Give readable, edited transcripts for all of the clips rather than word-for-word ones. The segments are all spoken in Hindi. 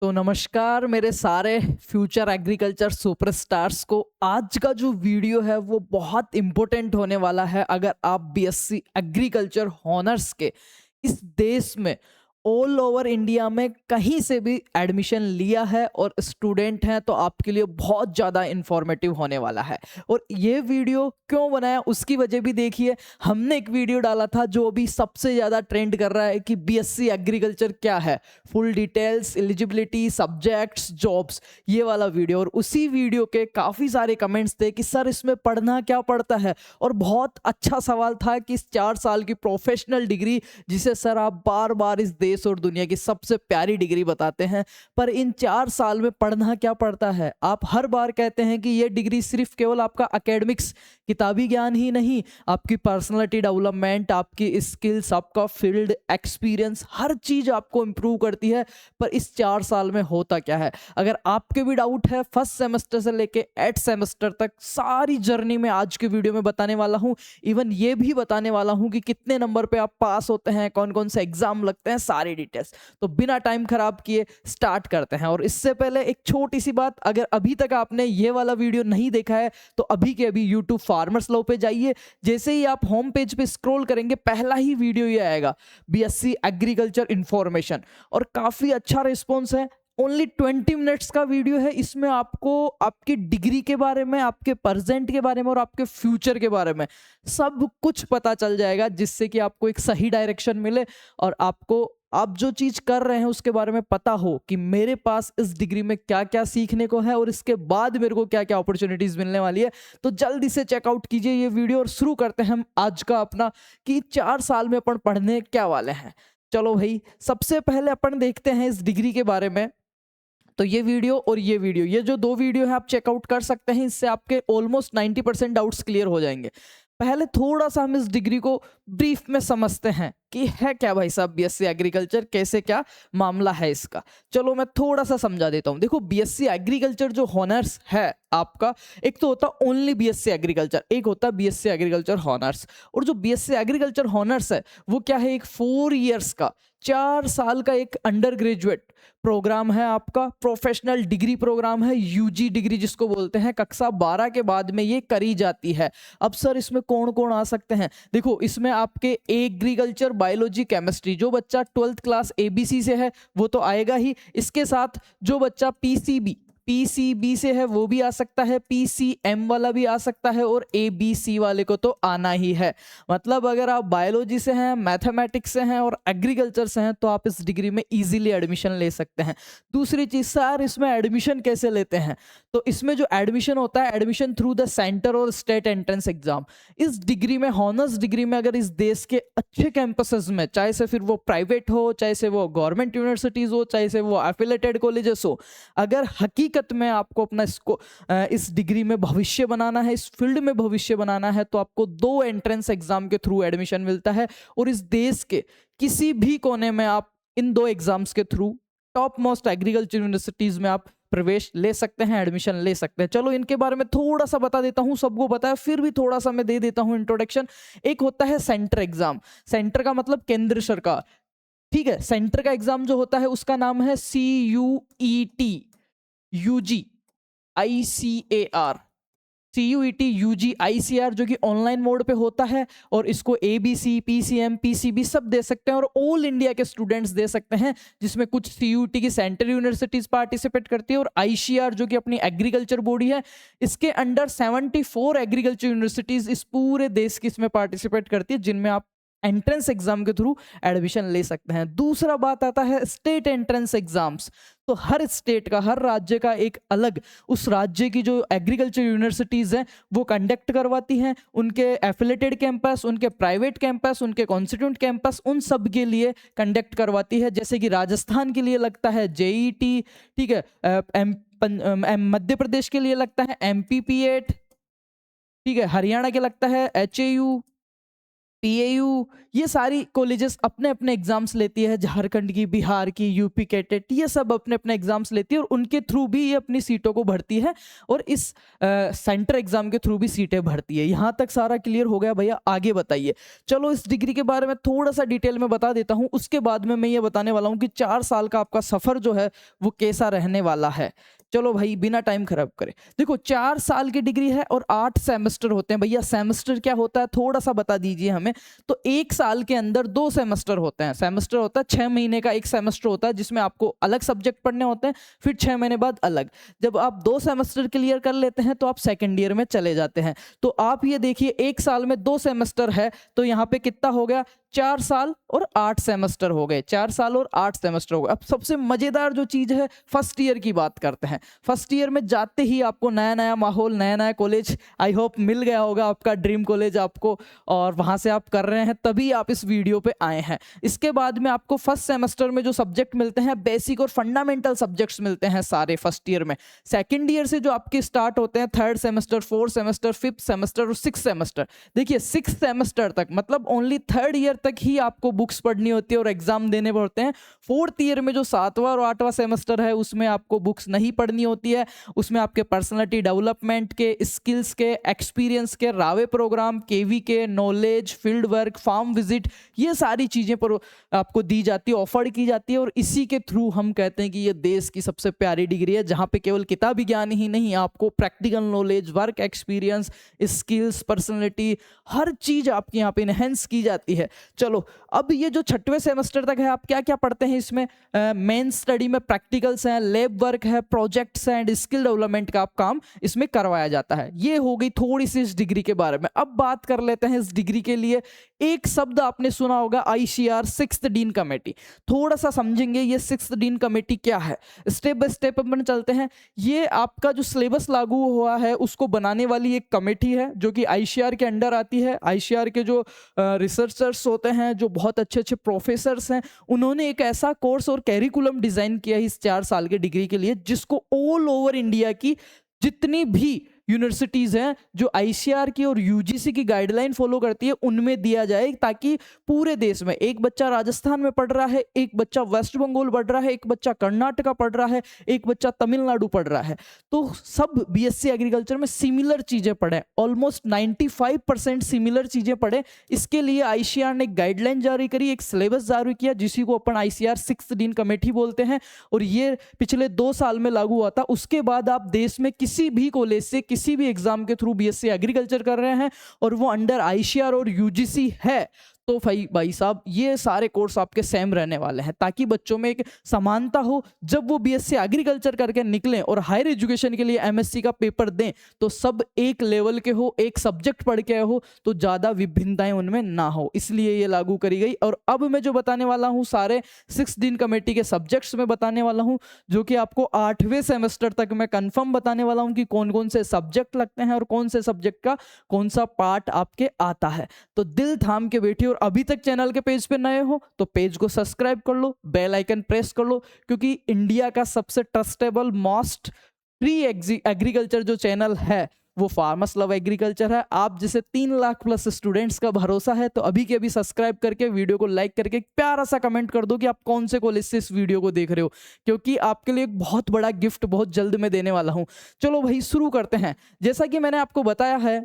तो नमस्कार मेरे सारे फ्यूचर एग्रीकल्चर सुपरस्टार्स को। आज का जो वीडियो है वो बहुत इम्पोर्टेंट होने वाला है। अगर आप बीएससी एग्रीकल्चर हॉनर्स के इस देश में ऑल ओवर इंडिया में कहीं से भी एडमिशन लिया है और स्टूडेंट हैं तो आपके लिए बहुत ज़्यादा इंफॉर्मेटिव होने वाला है। और ये वीडियो क्यों बनाया उसकी वजह भी देखिए। हमने एक वीडियो डाला था जो अभी सबसे ज़्यादा ट्रेंड कर रहा है कि बीएससी एग्रीकल्चर क्या है, full details, eligibility, subjects, jobs, ये वाला वीडियो। और उसी वीडियो के काफ़ी सारे कमेंट्स थे कि सर इसमें पढ़ना क्या पड़ता है। और बहुत अच्छा सवाल था कि इस 4 साल की प्रोफेशनल डिग्री जिसे सर आप बार बार इस देश और दुनिया की सबसे प्यारी डिग्री बताते हैं, पर इन 4 साल में पढ़ना क्या पड़ता है। आप हर बार कहते हैं कि ये डिग्री सिर्फ केवल आपका एकेडमिक्स, किताबी ज्ञान ही नहीं, आपकी पर्सनालिटी डेवलपमेंट, आपकी स्किल्स, आपका फील्ड एक्सपीरियंस, हर चीज़ आपको इम्प्रूव करती है। पर इस 4 साल में होता क्या है, अगर आपके भी डाउट है, फर्स्ट सेमेस्टर से लेके 8 सेमेस्टर तक सारी जर्नी में आज के वीडियो में बताने वाला हूँ। इवन ये भी बताने वाला हूँ कि कितने नंबर पे आप पास होते हैं, कौन कौन से एग्जाम लगते हैं, सारी डिटेल्स। तो बिना टाइम खराब किए स्टार्ट करते हैं। और इससे पहले एक छोटी सी बात, अगर अभी तक आपने ये वाला वीडियो नहीं देखा है तो अभी के अभी यूट्यूब फार्मर्स लॉ पे जाइए। जैसे ही आप होम पेज पे स्क्रॉल करेंगे पहला ही वीडियो ये आएगा, बीएससी एग्रीकल्चर इंफॉर्मेशन। और काफी अच्छा रिस्पॉन्स है। ओनली 20 मिनट्स का वीडियो है। इसमें आपको आपकी डिग्री के बारे में, आपके प्रेजेंट के बारे में और आपके फ्यूचर के बारे में सब कुछ पता चल जाएगा, जिससे कि आपको एक सही डायरेक्शन मिले और आपको आप जो चीज कर रहे हैं उसके बारे में पता हो कि मेरे पास इस डिग्री में क्या क्या सीखने को है और इसके बाद मेरे को क्या क्या अपॉर्चुनिटीज मिलने वाली है। तो जल्दी से चेकआउट कीजिए ये वीडियो और शुरू करते हैं हम आज का अपना कि 4 साल में अपन पढ़ने क्या वाले हैं। चलो भाई, सबसे पहले अपन देखते हैं इस डिग्री के बारे में। तो ये वीडियो और ये वीडियो, ये जो दो वीडियो है आप चेकआउट कर सकते हैं। इससे आपके ऑलमोस्ट 90% डाउट्स क्लियर हो जाएंगे। पहले थोड़ा सा हम इस डिग्री को ब्रीफ में समझते हैं कि है क्या भाई साहब बीएससी एग्रीकल्चर, कैसे क्या मामला है इसका। चलो मैं थोड़ा सा समझा देता हूँ। देखो, बीएससी एग्रीकल्चर जो हॉनर्स है आपका, एक तो होता ओनली बीएससी एग्रीकल्चर, एक होता बीएससी एग्रीकल्चर हॉनर्स। और जो बीएससी एग्रीकल्चर हॉनर्स है वो क्या है, एक 4 इयर्स का, 4 साल का एक अंडर ग्रेजुएट प्रोग्राम है आपका, प्रोफेशनल डिग्री प्रोग्राम है, यूजी डिग्री जिसको बोलते हैं। कक्षा 12 के बाद में ये करी जाती है। अब सर इसमें कौन कौन आ सकते हैं, देखो इसमें आपके एग्रीकल्चर, बायोलॉजी, केमिस्ट्री, जो बच्चा 12th क्लास एबीसी से है वो तो आएगा ही। इसके साथ जो बच्चा पीसीबी से है वो भी आ सकता है, पीसीएम वाला भी आ सकता है और एबीसी वाले को तो आना ही है। मतलब अगर आप बायोलॉजी से हैं, मैथमेटिक्स से हैं और एग्रीकल्चर से हैं तो आप इस डिग्री में इजीली एडमिशन ले सकते हैं। दूसरी चीज, सर इसमें एडमिशन कैसे लेते हैं, तो इसमें जो एडमिशन होता है, एडमिशन थ्रू द सेंटर और स्टेट एंट्रेंस एग्जाम। इस डिग्री में, हॉनर्स डिग्री में, अगर इस देश के अच्छे कैंपसेस में, चाहे से फिर वो प्राइवेट हो, चाहे से वो गवर्नमेंट यूनिवर्सिटीज हो, चाहे से वो एफिलेटेड कॉलेजेस हो, अगर हकीकत में आपको अपना इसको इस डिग्री में भविष्य बनाना है, इस फील्ड में भविष्य बनाना है, तो आपको 2 एंट्रेंस एग्जाम के थ्रू एडमिशन मिलता है। और इस देश के किसी भी कोने में आप इन 2 एग्जाम्स के through top most agriculture universities में आप प्रवेश ले सकते हैं, एडमिशन ले सकते हैं। चलो इनके बारे में थोड़ा सा बता देता हूं, सबको पता है, फिर भी थोड़ा सा मैं दे देता हूं इंट्रोडक्शन। एक होता है सेंटर एग्जाम। सेंटर का मतलब केंद्र सरकार, ठीक है। सेंटर का एग्जाम जो होता है उसका नाम है CUET, UG ICAR, CUET UG ICR, जो कि ऑनलाइन मोड पे होता है। और इसको ABC, PCM, PCB सब दे सकते हैं और ऑल इंडिया के स्टूडेंट्स दे सकते हैं, जिसमें कुछ CUET की सेंट्रल यूनिवर्सिटीज पार्टिसिपेट करती है और ICR जो कि अपनी एग्रीकल्चर बॉडी है, इसके अंडर 74 एग्रीकल्चर यूनिवर्सिटीज इस पूरे देश की इसमें पार्टिसिपेट करती है, जिनमें आप एंट्रेंस एग्जाम के थ्रू एडमिशन ले सकते हैं। दूसरा बात आता है स्टेट एंट्रेंस एग्जाम्स। तो हर स्टेट का, हर राज्य का एक अलग, उस राज्य की जो एग्रीकल्चर यूनिवर्सिटीज हैं वो कंडक्ट करवाती हैं। उनके एफिलेटेड कैंपस, उनके प्राइवेट कैंपस, उनके कॉन्स्टिट्यूंट कैंपस, उन सब के लिए कंडक्ट करवाती है। जैसे कि राजस्थान के लिए लगता है JET, ठीक है। मध्य प्रदेश के लिए लगता है MPPAT, ठीक है। हरियाणा के लगता है HAU, पीएयू, ये सारी कॉलेजेस अपने अपने एग्जाम्स लेती है, झारखंड की, बिहार की, यूपी कैटेट, ये सब अपने अपने एग्जाम्स लेती है और उनके थ्रू भी ये अपनी सीटों को भरती है और इस सेंटर एग्जाम के थ्रू भी सीटें भरती है। यहाँ तक सारा क्लियर हो गया भैया, आगे बताइए। चलो इस डिग्री के बारे में थोड़ा सा डिटेल में बता देता हूँ, उसके बाद में मैं ये बताने वाला हूँ कि 4 साल का आपका सफर जो है वो कैसा रहने वाला है। चलो भाई बिना टाइम खराब करे, देखो 4 साल की डिग्री है और 8 सेमेस्टर होते हैं। भैया सेमेस्टर क्या होता है थोड़ा सा बता दीजिए हमें। तो 1 साल के अंदर 2 सेमेस्टर होते हैं। सेमेस्टर होता है 6 महीने का, एक सेमेस्टर होता है जिसमें आपको अलग सब्जेक्ट पढ़ने होते हैं, फिर 6 महीने बाद अलग। जब आप 2 सेमेस्टर क्लियर कर लेते हैं तो आप सेकेंड ईयर में चले जाते हैं। तो आप ये देखिए 1 साल में 2 सेमेस्टर है, तो यहाँ पे कितना हो गया, 4 साल और 8 सेमेस्टर हो गए। 4 साल और 8 सेमेस्टर हो गए। अब सबसे मजेदार जो चीज है फर्स्ट ईयर की बात करते हैं। फर्स्ट ईयर में जाते ही आपको नया नया माहौल, नया नया कॉलेज, आई होप मिल गया होगा आपका ड्रीम कॉलेज आपको, और वहां से आप कर रहे हैं तभी आप इस वीडियो पे आए हैं। इसके बाद में आपको फर्स्ट सेमेस्टर में जो सब्जेक्ट मिलते हैं, बेसिक और फंडामेंटल सब्जेक्ट्स मिलते हैं सारे फर्स्ट ईयर में। सेकेंड ईयर से जो आपके स्टार्ट होते हैं, third semester, fourth semester, fifth semester और सिक्स सेमेस्टर। देखिए सिक्स सेमेस्टर तक मतलब ओनली थर्ड ईयर तक ही आपको बुक्स पढ़नी होती है और एग्जाम देने पड़ते हैं। फोर्थ ईयर में जो 7वां और 8वां सेमेस्टर है उसमें आपको बुक्स नहीं पढ़नी होती है। उसमें आपके पर्सनालिटी डेवलपमेंट के, स्किल्स के, एक्सपीरियंस के, रावे प्रोग्राम, केवी के, knowledge, field work, farm visit, ये सारी चीजें पर आपको दी जाती है, ऑफर की जाती है। और इसी के थ्रू हम कहते हैं कि ये देश की सबसे प्यारी डिग्री है, जहां पे केवल किताबी ज्ञान ही नहीं, आपको practical knowledge, work experience, skills, personality, हर चीज आपकी यहाँ पे इनहेंस की जाती है। चलो अब ये जो 6वें सेमेस्टर तक है, आप क्या क्या पढ़ते हैं इसमें, मेन स्टडी में प्रैक्टिकल्स हैं, लैब वर्क है, प्रोजेक्ट्स हैं एंड स्किल डेवलपमेंट का आप काम इसमें करवाया जाता है। ये हो गई थोड़ी सी इस डिग्री के बारे में। अब बात कर लेते हैं इस डिग्री के लिए, एक शब्द आपने सुना होगा, आईसीआर, सिक्स्थ डीन कमेटी। थोड़ा सा समझेंगे ये सिक्स्थ डीन कमेटी क्या है, स्टेप बाय स्टेप अपन चलते हैं। ये आपका जो सिलेबस लागू हुआ है उसको बनाने वाली एक कमेटी है जो कि आईसीआर के अंडर आती है। आईसीआर के जो रिसर्चर्स होते हैं, जो बहुत अच्छे अच्छे प्रोफेसर्स हैं, उन्होंने एक ऐसा कोर्स और कैरिकुलम डिजाइन किया है इस 4 साल के डिग्री के लिए, जिसको ऑल ओवर इंडिया की जितनी भी यूनिवर्सिटीज हैं जो आईसीआर की और यूजीसी की गाइडलाइन फॉलो करती है उनमें दिया जाए, ताकि पूरे देश में, एक बच्चा राजस्थान में पढ़ रहा है, एक बच्चा वेस्ट बंगाल पढ़ रहा है, एक बच्चा कर्नाटका पढ़ रहा है, एक बच्चा तमिलनाडु पढ़ रहा है, तो सब बीएससी एग्रीकल्चर में सिमिलर चीजें पढ़े, ऑलमोस्ट 95% सिमिलर चीजें पढ़े। इसके लिए आईसीआर ने एक गाइडलाइन जारी करी, एक सिलेबस जारी किया, जिसी को अपन आईसीआर सिक्स्थ डीन कमेटी बोलते हैं, और ये पिछले 2 साल में लागू हुआ था। उसके बाद आप देश में किसी भी कॉलेज से किसी भी एग्जाम के थ्रू बीएससी एग्रीकल्चर कर रहे हैं और वो अंडर आईसीआर और यूजीसी है, तो भाई साहब ये सारे कोर्स आपके सेम रहने वाले हैं, ताकि बच्चों में एक समानता हो। जब वो बीएससी एग्रीकल्चर करके निकलें और हायर एजुकेशन के लिए एमएससी का पेपर दें, तो सब एक लेवल के हो, एक सब्जेक्ट पढ़ के हो, तो ज्यादा विभिन्नताएं उनमें ना हो, इसलिए ये लागू करी गई। और अब मैं जो बताने वाला हूं सारे 6 दिन कमेटी के सब्जेक्ट्स में बताने वाला हूं, जो कि आपको 8वें सेमेस्टर तक मैं कंफर्म बताने वाला हूं कि कौन कौन से सब्जेक्ट लगते हैं और कौन से सब्जेक्ट का कौन सा पार्ट आपके आता है। तो दिल थाम के बैठिए, और अभी तक चैनल के पेज पे नए हो तो पेज को सब्सक्राइब कर लो, बेल आइकन प्रेस कर लो, क्योंकि इंडिया का सबसे ट्रस्टेबल मोस्ट फ्री एग्रीकल्चर जो चैनल है वो फार्मर्स लव एग्रीकल्चर है। आप जैसे 3 लाख प्लस स्टूडेंट्स का भरोसा है, तो अभी के अभी सब्सक्राइब करके वीडियो को लाइक करके एक प्यारा सा कमेंट कर दो कि आप कौन से कॉलेज से इस वीडियो को देख रहे हो, क्योंकि आपके लिए एक बहुत बड़ा गिफ्ट बहुत जल्द में देने वाला हूं। चलो भाई शुरू करते हैं। जैसा कि मैंने आपको बताया है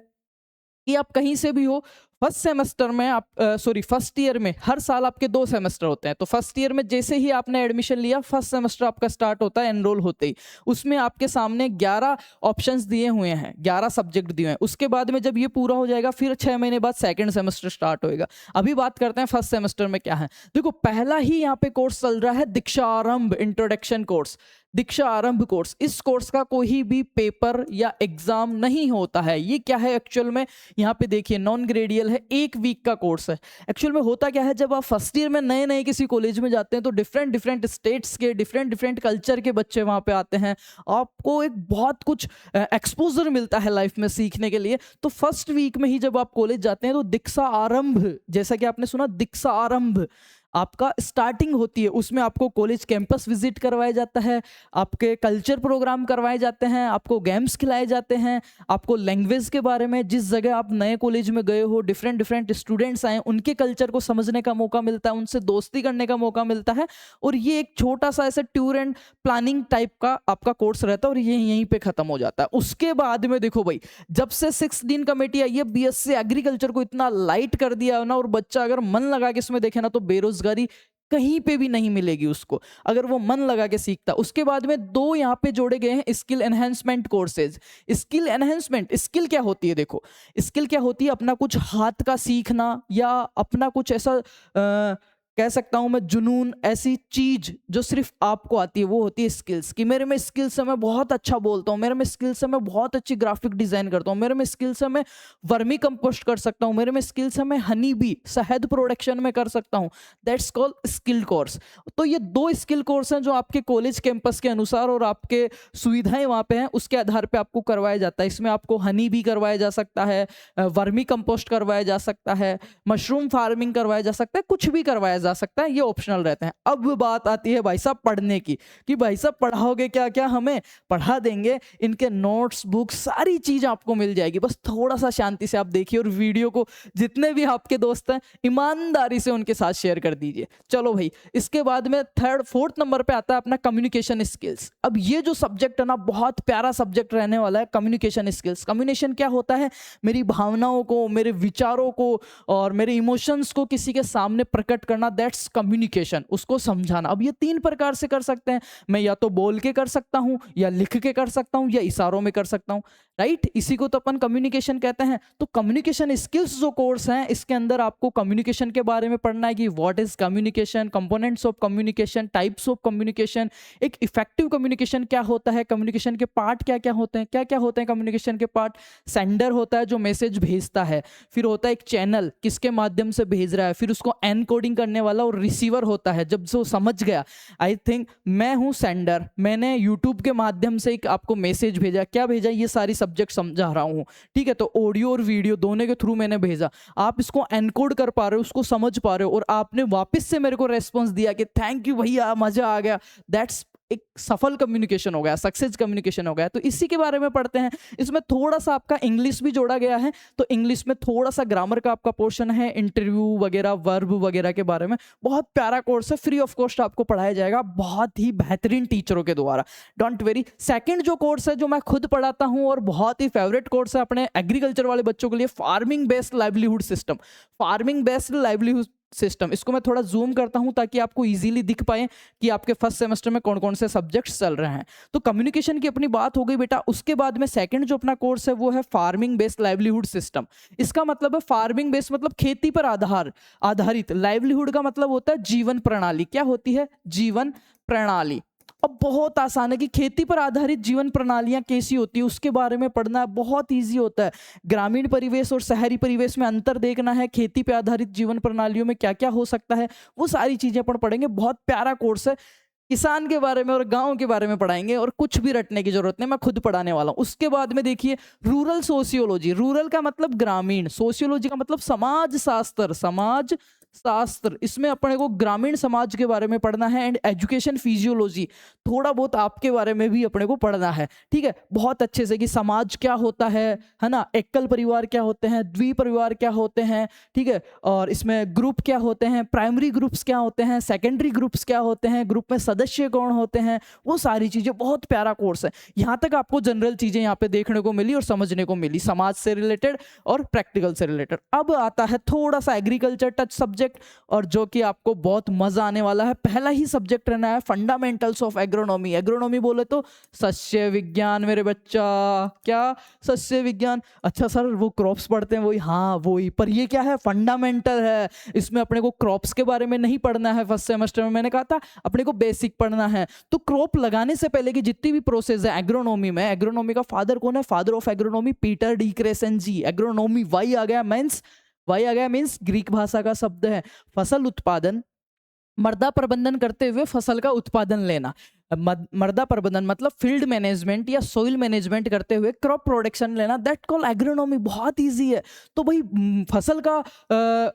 कि आप कहीं से भी हो, फर्स्ट सेमेस्टर में आप फर्स्ट ईयर में हर साल आपके 2 सेमेस्टर होते हैं। तो फर्स्ट ईयर में जैसे ही आपने एडमिशन लिया, फर्स्ट सेमेस्टर आपका स्टार्ट होता है एनरोल होते ही। उसमें आपके सामने 11 ऑप्शंस दिए हुए हैं, 11 सब्जेक्ट दिए हैं। उसके बाद में जब ये पूरा हो जाएगा, फिर 6 महीने बाद सेकंड सेमेस्टर स्टार्ट होएगा। अभी बात करते हैं फर्स्ट सेमेस्टर में क्या है। देखो पहला ही यहाँ पे कोर्स चल रहा है दीक्षा आरंभ इंट्रोडक्शन कोर्स। दीक्षा आरंभ कोर्स, इस कोर्स का कोई भी पेपर या एग्जाम नहीं होता है। ये क्या है एक्चुअल में, यहाँ पे देखिए नॉन ग्रेडियल है, 1 वीक का कोर्स है। एक्चुअल में होता क्या है, जब आप फर्स्ट ईयर में नए नए किसी कॉलेज में जाते हैं तो डिफरेंट डिफरेंट स्टेट्स के डिफरेंट कल्चर के बच्चे वहाँ पे आते हैं, आपको एक बहुत कुछ एक्सपोजर मिलता है लाइफ में सीखने के लिए। तो फर्स्ट वीक में ही जब आप कॉलेज जाते हैं तो दीक्षा आरंभ, जैसा कि आपने सुना दीक्षा आरंभ, आपका स्टार्टिंग होती है, उसमें आपको कॉलेज कैंपस विजिट करवाया जाता है, आपके कल्चर प्रोग्राम करवाए जाते हैं, आपको गेम्स खिलाए जाते हैं, आपको लैंग्वेज के बारे में, जिस जगह आप नए कॉलेज में गए हो डिफरेंट डिफरेंट स्टूडेंट्स आए उनके कल्चर को समझने का मौका मिलता है, उनसे दोस्ती करने का मौका मिलता है। और ये एक छोटा सा ऐसे टूर एंड प्लानिंग टाइप का आपका कोर्स रहता है और ये यहीं पे खत्म हो जाता है। उसके बाद में देखो भाई, जब से 6 दिन कमेटी आई है, बीएससी एग्रीकल्चर को इतना लाइट कर दिया है ना, और बच्चा अगर मन लगा के इसमें देखे ना तो बेरोजगारी कहीं पे भी नहीं मिलेगी उसको, अगर वो मन लगा के सीखता। उसके बाद में 2 यहाँ पे जोड़े गए हैं skill enhancement courses. Skill enhancement, skill क्या होती है? देखो, स्किल क्या होती है? अपना कुछ हाथ का सीखना या अपना कुछ ऐसा कह सकता हूं मैं जुनून, ऐसी चीज जो सिर्फ आपको आती है, वो होती है स्किल्स। कि मेरे में स्किल्स है, मैं बहुत अच्छा बोलता हूँ, मेरे में स्किल्स है, मैं बहुत अच्छी ग्राफिक डिजाइन करता हूँ, मेरे में स्किल्स है, मैं वर्मी कंपोस्ट कर सकता हूँ, मेरे में स्किल्स है, मैं हनी बी शहद प्रोडक्शन में कर सकता हूँ। That's called skill course. तो ये 2 स्किल कोर्स हैं जो आपके कॉलेज कैंपस के अनुसार और आपके सुविधाएं वहां पे हैं उसके आधार पे आपको करवाया जाता है। इसमें आपको हनी बी करवाया जा सकता है, वर्मी कंपोस्ट करवाया जा सकता है, मशरूम फार्मिंग करवाया जा सकता है, कुछ भी करवाया जा सकता है, ये ऑप्शनल रहते हैं। अब बात आती है भाई साहब पढ़ने की, कि भाई साहब पढ़ाओगे क्या? क्या हमें पढ़ा देंगे, इनके नोट्स, बुक्स, सारी चीज आपको मिल जाएगी। बस थोड़ा सा शांति से आप देखिए और वीडियो को जितने भी आपके दोस्त हैं ईमानदारी से उनके साथ शेयर कर दीजिए। चलो भाई, इसके बाद में 4th नंबर पे आता है अपना कम्युनिकेशन स्किल्स। अब ये जो सब्जेक्ट है ना, बहुत प्यारा सब्जेक्ट रहने वाला है कम्युनिकेशन स्किल्स। कम्युनिकेशन क्या होता है? मेरी भावनाओं को, मेरे विचारों को और मेरे इमोशंस को किसी के सामने प्रकट करना, दैट्स कम्युनिकेशन, उसको समझाना। अब ये 3 प्रकार से कर सकते हैं, मैं या तो बोल के कर सकता हूं, या लिख के कर सकता हूं, या इशारों में कर सकता हूं, राइट? इसी को तो अपन कम्युनिकेशन कहते हैं। तो कम्युनिकेशन स्किल्स जो कोर्स है, इसके अंदर आपको कम्युनिकेशन के बारे में पढ़ना है कि what is communication, components of communication, types of communication, एक इफेक्टिव कम्युनिकेशन क्या होता है, कम्युनिकेशन के पार्ट क्या क्या होते हैं, क्या क्या होते हैं कम्युनिकेशन के पार्ट। सेंडर होता है जो मैसेज भेजता है, फिर होता है एक चैनल किसके माध्यम से भेज रहा है, फिर उसको एनकोडिंग करने वाला और रिसीवर होता है। जब से वो समझ गया, आई थिंक मैं हूं सेंडर, मैंने यूट्यूब के माध्यम से एक आपको मैसेज भेजा, क्या भेजा, ये सारी सब्जेक्ट समझा रहा हूं, ठीक है? तो ऑडियो और वीडियो दोनों के थ्रू मैंने भेजा, आप इसको एनकोड कर पा रहे हो, उसको समझ पा रहे हो, और आपने वापस से मेरे को रेस्पॉन्स दिया कि थैंक यू भैया, मजा आ गया। दैट्स एक सफल कम्युनिकेशन हो गया, सक्सेस कम्युनिकेशन हो गया। तो इसी के बारे में पढ़ते हैं। इसमें थोड़ा सा आपका इंग्लिश भी जोड़ा गया है, तो इंग्लिश में थोड़ा सा ग्रामर का आपका पोर्शन है, इंटरव्यू वगैरह, वर्ब वगैरह के बारे में। बहुत प्यारा कोर्स है, फ्री ऑफ कॉस्ट आपको पढ़ाया जाएगा, बहुत ही बेहतरीन टीचरों के द्वारा, डोंट वेरी। सेकंड जो कोर्स है, जो मैं खुद पढ़ाता हूं और बहुत ही फेवरेट कोर्स है अपने एग्रीकल्चर वाले बच्चों के लिए, farming based livelihood system. Farming based livelihood system, इसको मैं थोड़ा जूम करता हूं ताकि आपको इजीली दिख पाए कि आपके फर्स्ट सेमेस्टर में कौन कौन से सब्जेक्ट्स चल रहे हैं। तो कम्युनिकेशन की अपनी बात हो गई बेटा। उसके बाद में सेकंड जो अपना कोर्स है वो है फार्मिंग बेस्ड लाइवलीहुड सिस्टम। इसका मतलब है फार्मिंग बेस्ड मतलब खेती पर आधारित, लाइवलीहुड का मतलब होता है जीवन प्रणाली। क्या होती है? जीवन प्रणाली। अब बहुत आसान है कि खेती पर आधारित जीवन प्रणालियां कैसी होती है उसके बारे में पढ़ना बहुत इजी होता है। ग्रामीण परिवेश और शहरी परिवेश में अंतर देखना है, खेती पर आधारित जीवन प्रणालियों में क्या क्या हो सकता है, वो सारी चीजें अपन पढ़ेंगे। बहुत प्यारा कोर्स है। किसान के बारे में और गांव के बारे में पढ़ाएंगे और कुछ भी रटने की जरूरत नहीं, मैं खुद पढ़ाने वाला हूं। उसके बाद में देखिए रूरल सोशियोलॉजी। रूरल का मतलब ग्रामीण, सोशियोलॉजी का मतलब समाज शास्त्र, समाज शास्त्र। इसमें अपने को ग्रामीण समाज के बारे में पढ़ना है। एंड एजुकेशन फिजियोलॉजी, थोड़ा बहुत आपके बारे में भी अपने को पढ़ना है, ठीक है? बहुत अच्छे से कि समाज क्या होता है ना, एकल परिवार क्या होते हैं, द्विपरिवार क्या होते हैं, ठीक है? और इसमें ग्रुप क्या होते हैं, प्राइमरी ग्रुप्स क्या होते हैं, सेकेंडरी ग्रुप्स क्या होते हैं, ग्रुप में सदस्य कौन होते हैं, वो सारी चीजें। बहुत प्यारा कोर्स है। यहाँ तक आपको जनरल चीजें यहाँ पे देखने को मिली और समझने को मिली, समाज से रिलेटेड और प्रैक्टिकल से रिलेटेड। अब आता है थोड़ा सा एग्रीकल्चर टच सब्जेक्ट, और जो कि आपको बहुत मजा आने वाला है। पहला ही सब्जेक्ट रहना है फंडामेंटल्स ऑफ एग्रोनॉमी। एग्रोनॉमी बोले तो सस्य विज्ञान मेरे बच्चा। क्या? सस्य विज्ञान। अच्छा सर वो क्रॉप्स पढ़ते हैं वही? हाँ वही, पर ये क्या है? फंडामेंटल है। इसमें अपने को क्रॉप्स के बारे में नहीं पढ़ना है फर्स्ट सेमेस्टर में, मैंने कहा था अपने को बेसिक पढ़ना है। तो क्रॉप लगाने से पहले की जितनी भी प्रोसेस है एग्रोनॉमी में, एग्रोनॉमी का फादर कौन है? Father of agronomy Peter D Crescenzi. Agronomy वाई आ गया, मीन्स ग्रीक भाषा का शब्द है। फसल उत्पादन, मृदा प्रबंधन करते हुए फसल का उत्पादन लेना। मृदा प्रबंधन मतलब फील्ड मैनेजमेंट या सोइल मैनेजमेंट करते हुए क्रॉप प्रोडक्शन लेना, दैट कॉल एग्रोनॉमी। बहुत इजी है। तो भाई फसल का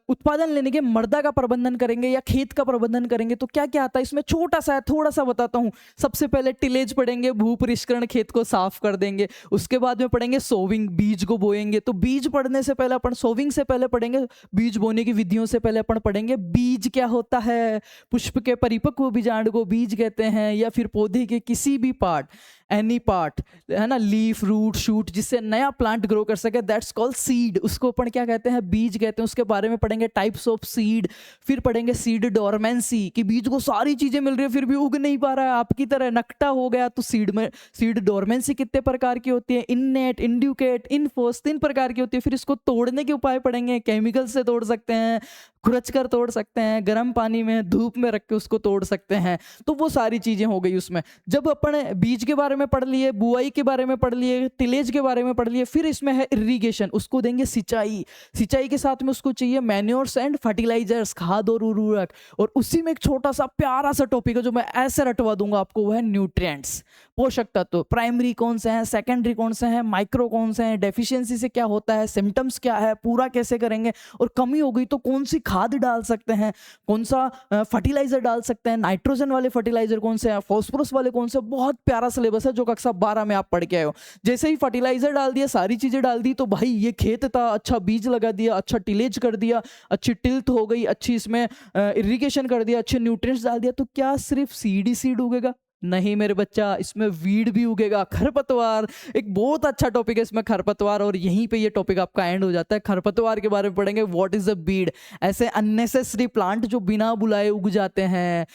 उत्पादन लेने के मृदा का प्रबंधन करेंगे या खेत का प्रबंधन करेंगे तो क्या क्या आता है इसमें, छोटा सा है, थोड़ा सा बताता हूँ। सबसे पहले टिलेज पढ़ेंगे, भू परिष्करण, खेत को साफ कर देंगे। उसके बाद में पढ़ेंगे सोविंग, बीज को बोएंगे। तो बीज पढ़ने से पहले अपन सोविंग से पहले पढ़ेंगे, बीज बोने की विधियों से पहले अपन पढ़ेंगे बीज क्या होता है। पुष्प के परिपक्व बीजांड को बीज कहते हैं, या फिर पौधे के किसी भी पार्ट, एनी पार्ट है ना, लीफ, रूट, शूट, जिससे नया प्लांट ग्रो कर सके, दैट्स कॉल्ड सीड। उसको अपन क्या कहते हैं, बीज कहते हैं। उसके बारे में पढ़ेंगे टाइप्स ऑफ सीड। फिर पढ़ेंगे सीड डोरमेंसी, कि बीज को सारी चीजें मिल रही है फिर भी उग नहीं पा रहा है, आपकी तरह नकटा हो गया। तो सीड डोरमेंसी कितने प्रकार की होती है, इननेट, इंड्यूकेट, इनफोर्स, 3 प्रकार की होती है। फिर इसको तोड़ने के उपाय पढ़ेंगे, केमिकल से तोड़ सकते हैं, खुरच कर तोड़ सकते हैं, गर्म पानी में धूप में रख के उसको तोड़ सकते हैं। तो वो सारी चीजें हो गई उसमें। जब अपन बीज के बारे में पढ़ लिए, बुआई के बारे में पढ़ लिए, टिलेज के बारे में पढ़ लिए, फिर इसमें है इरिगेशन, उसको देंगे सिंचाई। सिंचाई के साथ में उसको चाहिए मैन्योर्स एंड फर्टिलाइजर्स, खाद और उर्वरक। और उसी में एक छोटा सा प्यारा सा टॉपिक है जो मैं ऐसे रटवा दूंगा आपको, वो है न्यूट्रिएंट्स, पोषक तत्व। प्राइमरी कौन से हैं, सेकेंडरी कौन से हैं, माइक्रो कौन से हैं, डेफिशिएंसी से क्या होता है, सिम्टम्स क्या है, पूरा कैसे करेंगे, और कमी हो गई तो कौन सी खाद डाल सकते हैं, कौन सा फर्टिलाइजर डाल सकते हैं, नाइट्रोजन वाले फर्टिलाइजर कौन से हैं, फॉस्फोरस वाले कौन से। बहुत प्यारा सिलेबस है जो कक्षा 12 में आप पढ़ के आए हो। जैसे ही फर्टिलाइजर डाल दिया, सारी चीजें डाल दी, तो भाई ये खेत था, अच्छा बीज लगा दिया, अच्छा टिलेज कर दिया, अच्छी टिल्थ हो गई, अच्छी इसमें इरिगेशन कर दिया, अच्छे न्यूट्रिएंट्स डाल दिया, तो क्या सिर्फ सीड ही सीड उगेगा? नहीं मेरे बच्चा, इसमें वीड भी उगेगा, खरपतवार। एक बहुत अच्छा टॉपिक है इसमें, खरपतवार। और यहीं पे ये टॉपिक आपका एंड हो जाता है। खरपतवार के बारे में पढ़ेंगे, व्हाट इज अ बीड, ऐसे अननेसेसरी प्लांट जो बिना बुलाए उग जाते हैं,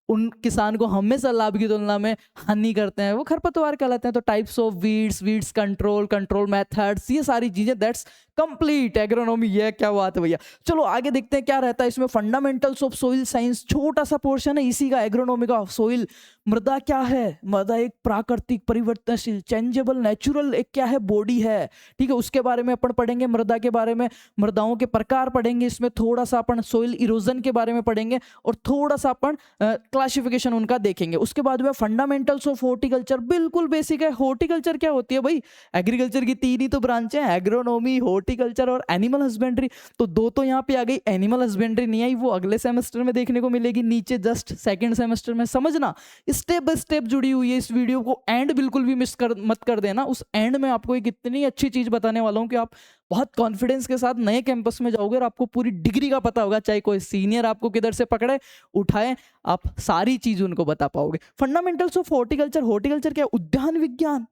उन किसान को हमेशा लाभ की तुलना में हानि करते हैं, वो खरपतवार कहलाते हैं। तो types of weeds, weeds control, control methods, ये सारी चीजें, दैट्स कंप्लीट एग्रोनॉमी। ये क्या बात है भैया। चलो आगे देखते हैं क्या रहता है इसमें। फंडामेंटल्स ऑफ सोइल साइंस, छोटा सा पोर्शन है इसी का एग्रोनॉमी का। सोइल, मृदा क्या है, मृदा एक प्राकृतिक, परिवर्तनशील, चेंजेबल, नेचुरल एक क्या है, बॉडी है, ठीक है। उसके बारे में अपन पढ़ेंगे, मृदा के बारे में, मृदाओं के प्रकार पढ़ेंगे इसमें, थोड़ा सा अपन सोइल इरोजन के बारे में पढ़ेंगे, और थोड़ा सा अपन क्लासिफिकेशन उनका देखेंगे। उसके बाद में फंडामेंटल्स ऑफ हॉर्टिकल्चर, बिल्कुल बेसिक है। हॉर्टिकल्चर क्या होती है भाई, एग्रीकल्चर की 3 ही तो ब्रांच है, एग्रोनॉमी, हॉर्टिकल्चर और एनिमल हस्बेंड्री। तो 2 तो यहाँ पे आ गई, एनिमल हस्बेंड्री नहीं आई, वो अगले सेमेस्टर में देखने को मिलेगी, नीचे जस्ट सेकंड सेमेस्टर में। समझना, स्टेप बाय स्टेप जुड़ी हुई है। इस वीडियो को एंड बिल्कुल भी मत कर देना। उस एंड में आपको एक इतनी अच्छी चीज बताने वाला हूं कि आप बहुत कॉन्फिडेंस के साथ नए कैंपस में जाओगे और आपको पूरी डिग्री का पता होगा, चाहे कोई सीनियर आपको किधर से पकड़े उठाए, आप सारी चीज उनको बता पाओगे। फंडामेंटल्स ऑफ हॉर्टिकल्चर, हॉर्टिकल्चर क्या, उद्यान विज्ञान।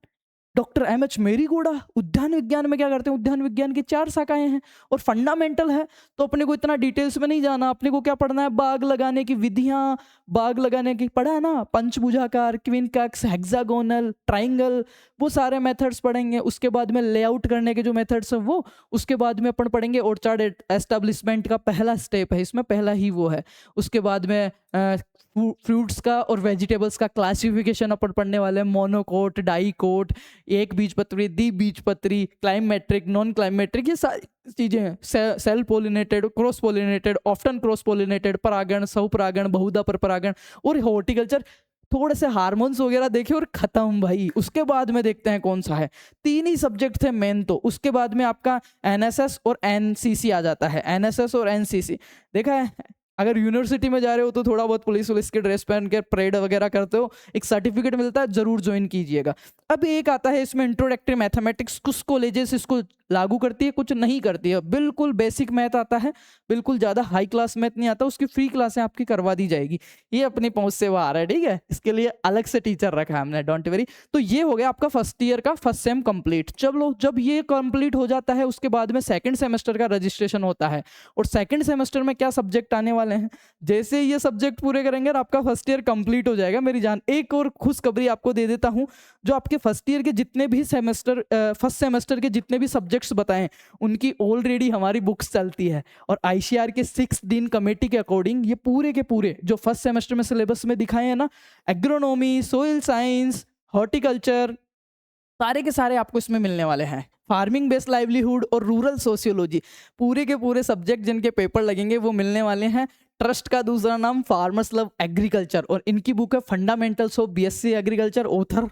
Doctor M H. मेरीगोड़ा उद्यान विज्ञान में क्या करते हैं, उद्यान विज्ञान की 4 शाखाएं हैं और फंडामेंटल है। तो अपने को इतना डिटेल्स में नहीं जाना, अपने को क्या पढ़ना है, बाग लगाने की विधियां, बाग लगाने की पढ़ा है ना, पंचभुजाकार, क्विनकक्स, हेक्सागोनल, ट्राइंगल, वो सारे मेथड्स पढ़ेंगे। उसके बाद में लेआउट करने के जो मेथड्स हैं वो, उसके बाद में अपन पढ़ेंगे ऑर्चर्ड एस्टेब्लिशमेंट का पहला स्टेप है इसमें, पहला ही वो है। उसके बाद में फ्रूट्स का और वेजिटेबल्स का क्लासिफिकेशन अपन पढ़ने वाले हैं, मोनोकोट, डाइकोट, एक बीजपत्री, द्विबीजपत्री, क्लाइमेट्रिक, नॉन क्लाइमेट्रिक, ये सारी चीजें हैं। Self pollinated, cross pollinated, often cross pollinated, परागण, सहपरागण, बहुधा पर परागण। और हॉर्टिकल्चर थोड़े से हार्मोन्स वगैरह देखे और खत्म भाई। उसके बाद में देखते हैं कौन सा है, 3 ही सब्जेक्ट थे मेन। तो उसके बाद में आपका एनएसएस और एनसीसी आ जाता है। एनएसएस और एनसीसी देखा है, अगर यूनिवर्सिटी में जा रहे हो तो थोड़ा बहुत पुलिस वुलिस के ड्रेस पहन के परेड वगैरह करते हो, एक सर्टिफिकेट मिलता है, जरूर ज्वाइन कीजिएगा। अब एक आता है इसमें इंट्रोडक्टरी मैथमेटिक्स, कुछ कॉलेजेस इसको लागू करती है, कुछ नहीं करती है। बिल्कुल बेसिक मैथ आता है, बिल्कुल ज़्यादा हाई क्लास मैथ नहीं आता, उसकी फ्री क्लासें आपकी करवा दी जाएगी। ये अपनी पहुंच से बाहर है, ठीक है, इसके लिए अलग से टीचर रखा है हमने, डोंट वरी। तो ये हो गया आपका फर्स्ट ईयर का फर्स्ट सेम कंप्लीट। चलो जब ये कंप्लीट हो जाता है उसके बाद में सेकंड सेमेस्टर का रजिस्ट्रेशन होता है। और सेकंड सेमेस्टर में क्या सब्जेक्ट आने वाले हैं, जैसे ये सब्जेक्ट पूरे करेंगे और आपका फर्स्ट ईयर कंप्लीट हो जाएगा मेरी जान। एक और खुशखबरी आपको दे देता हूं, जो आपके फर्स्ट ईयर के जितने भी फर्स्ट सेमेस्टर के जितने भी सब्जेक्ट्स बताएं, उनकी ऑलरेडी हमारी बुक्स चलती है। और आईसीआर के 6 दिन कमेटी के अकॉर्डिंग ये पूरे के पूरे जो फर्स्ट सेमेस्टर में सिलेबस में दिखाए हैं ना, एग्रोनॉमी, सोइल साइंस, हॉर्टिकल्चर, सारे के सारे आपको इसमें मिलने वाले हैं। फार्मिंग बेस्ड लाइवलीहुड और रूरल सोशियोलॉजी, पूरे के पूरे सब्जेक्ट जिनके पेपर लगेंगे वो मिलने वाले हैं। ट्रस्ट का दूसरा नाम फार्मर्स लव एग्रीकल्चर, और इनकी बुक है fundamentals of BSc agriculture, author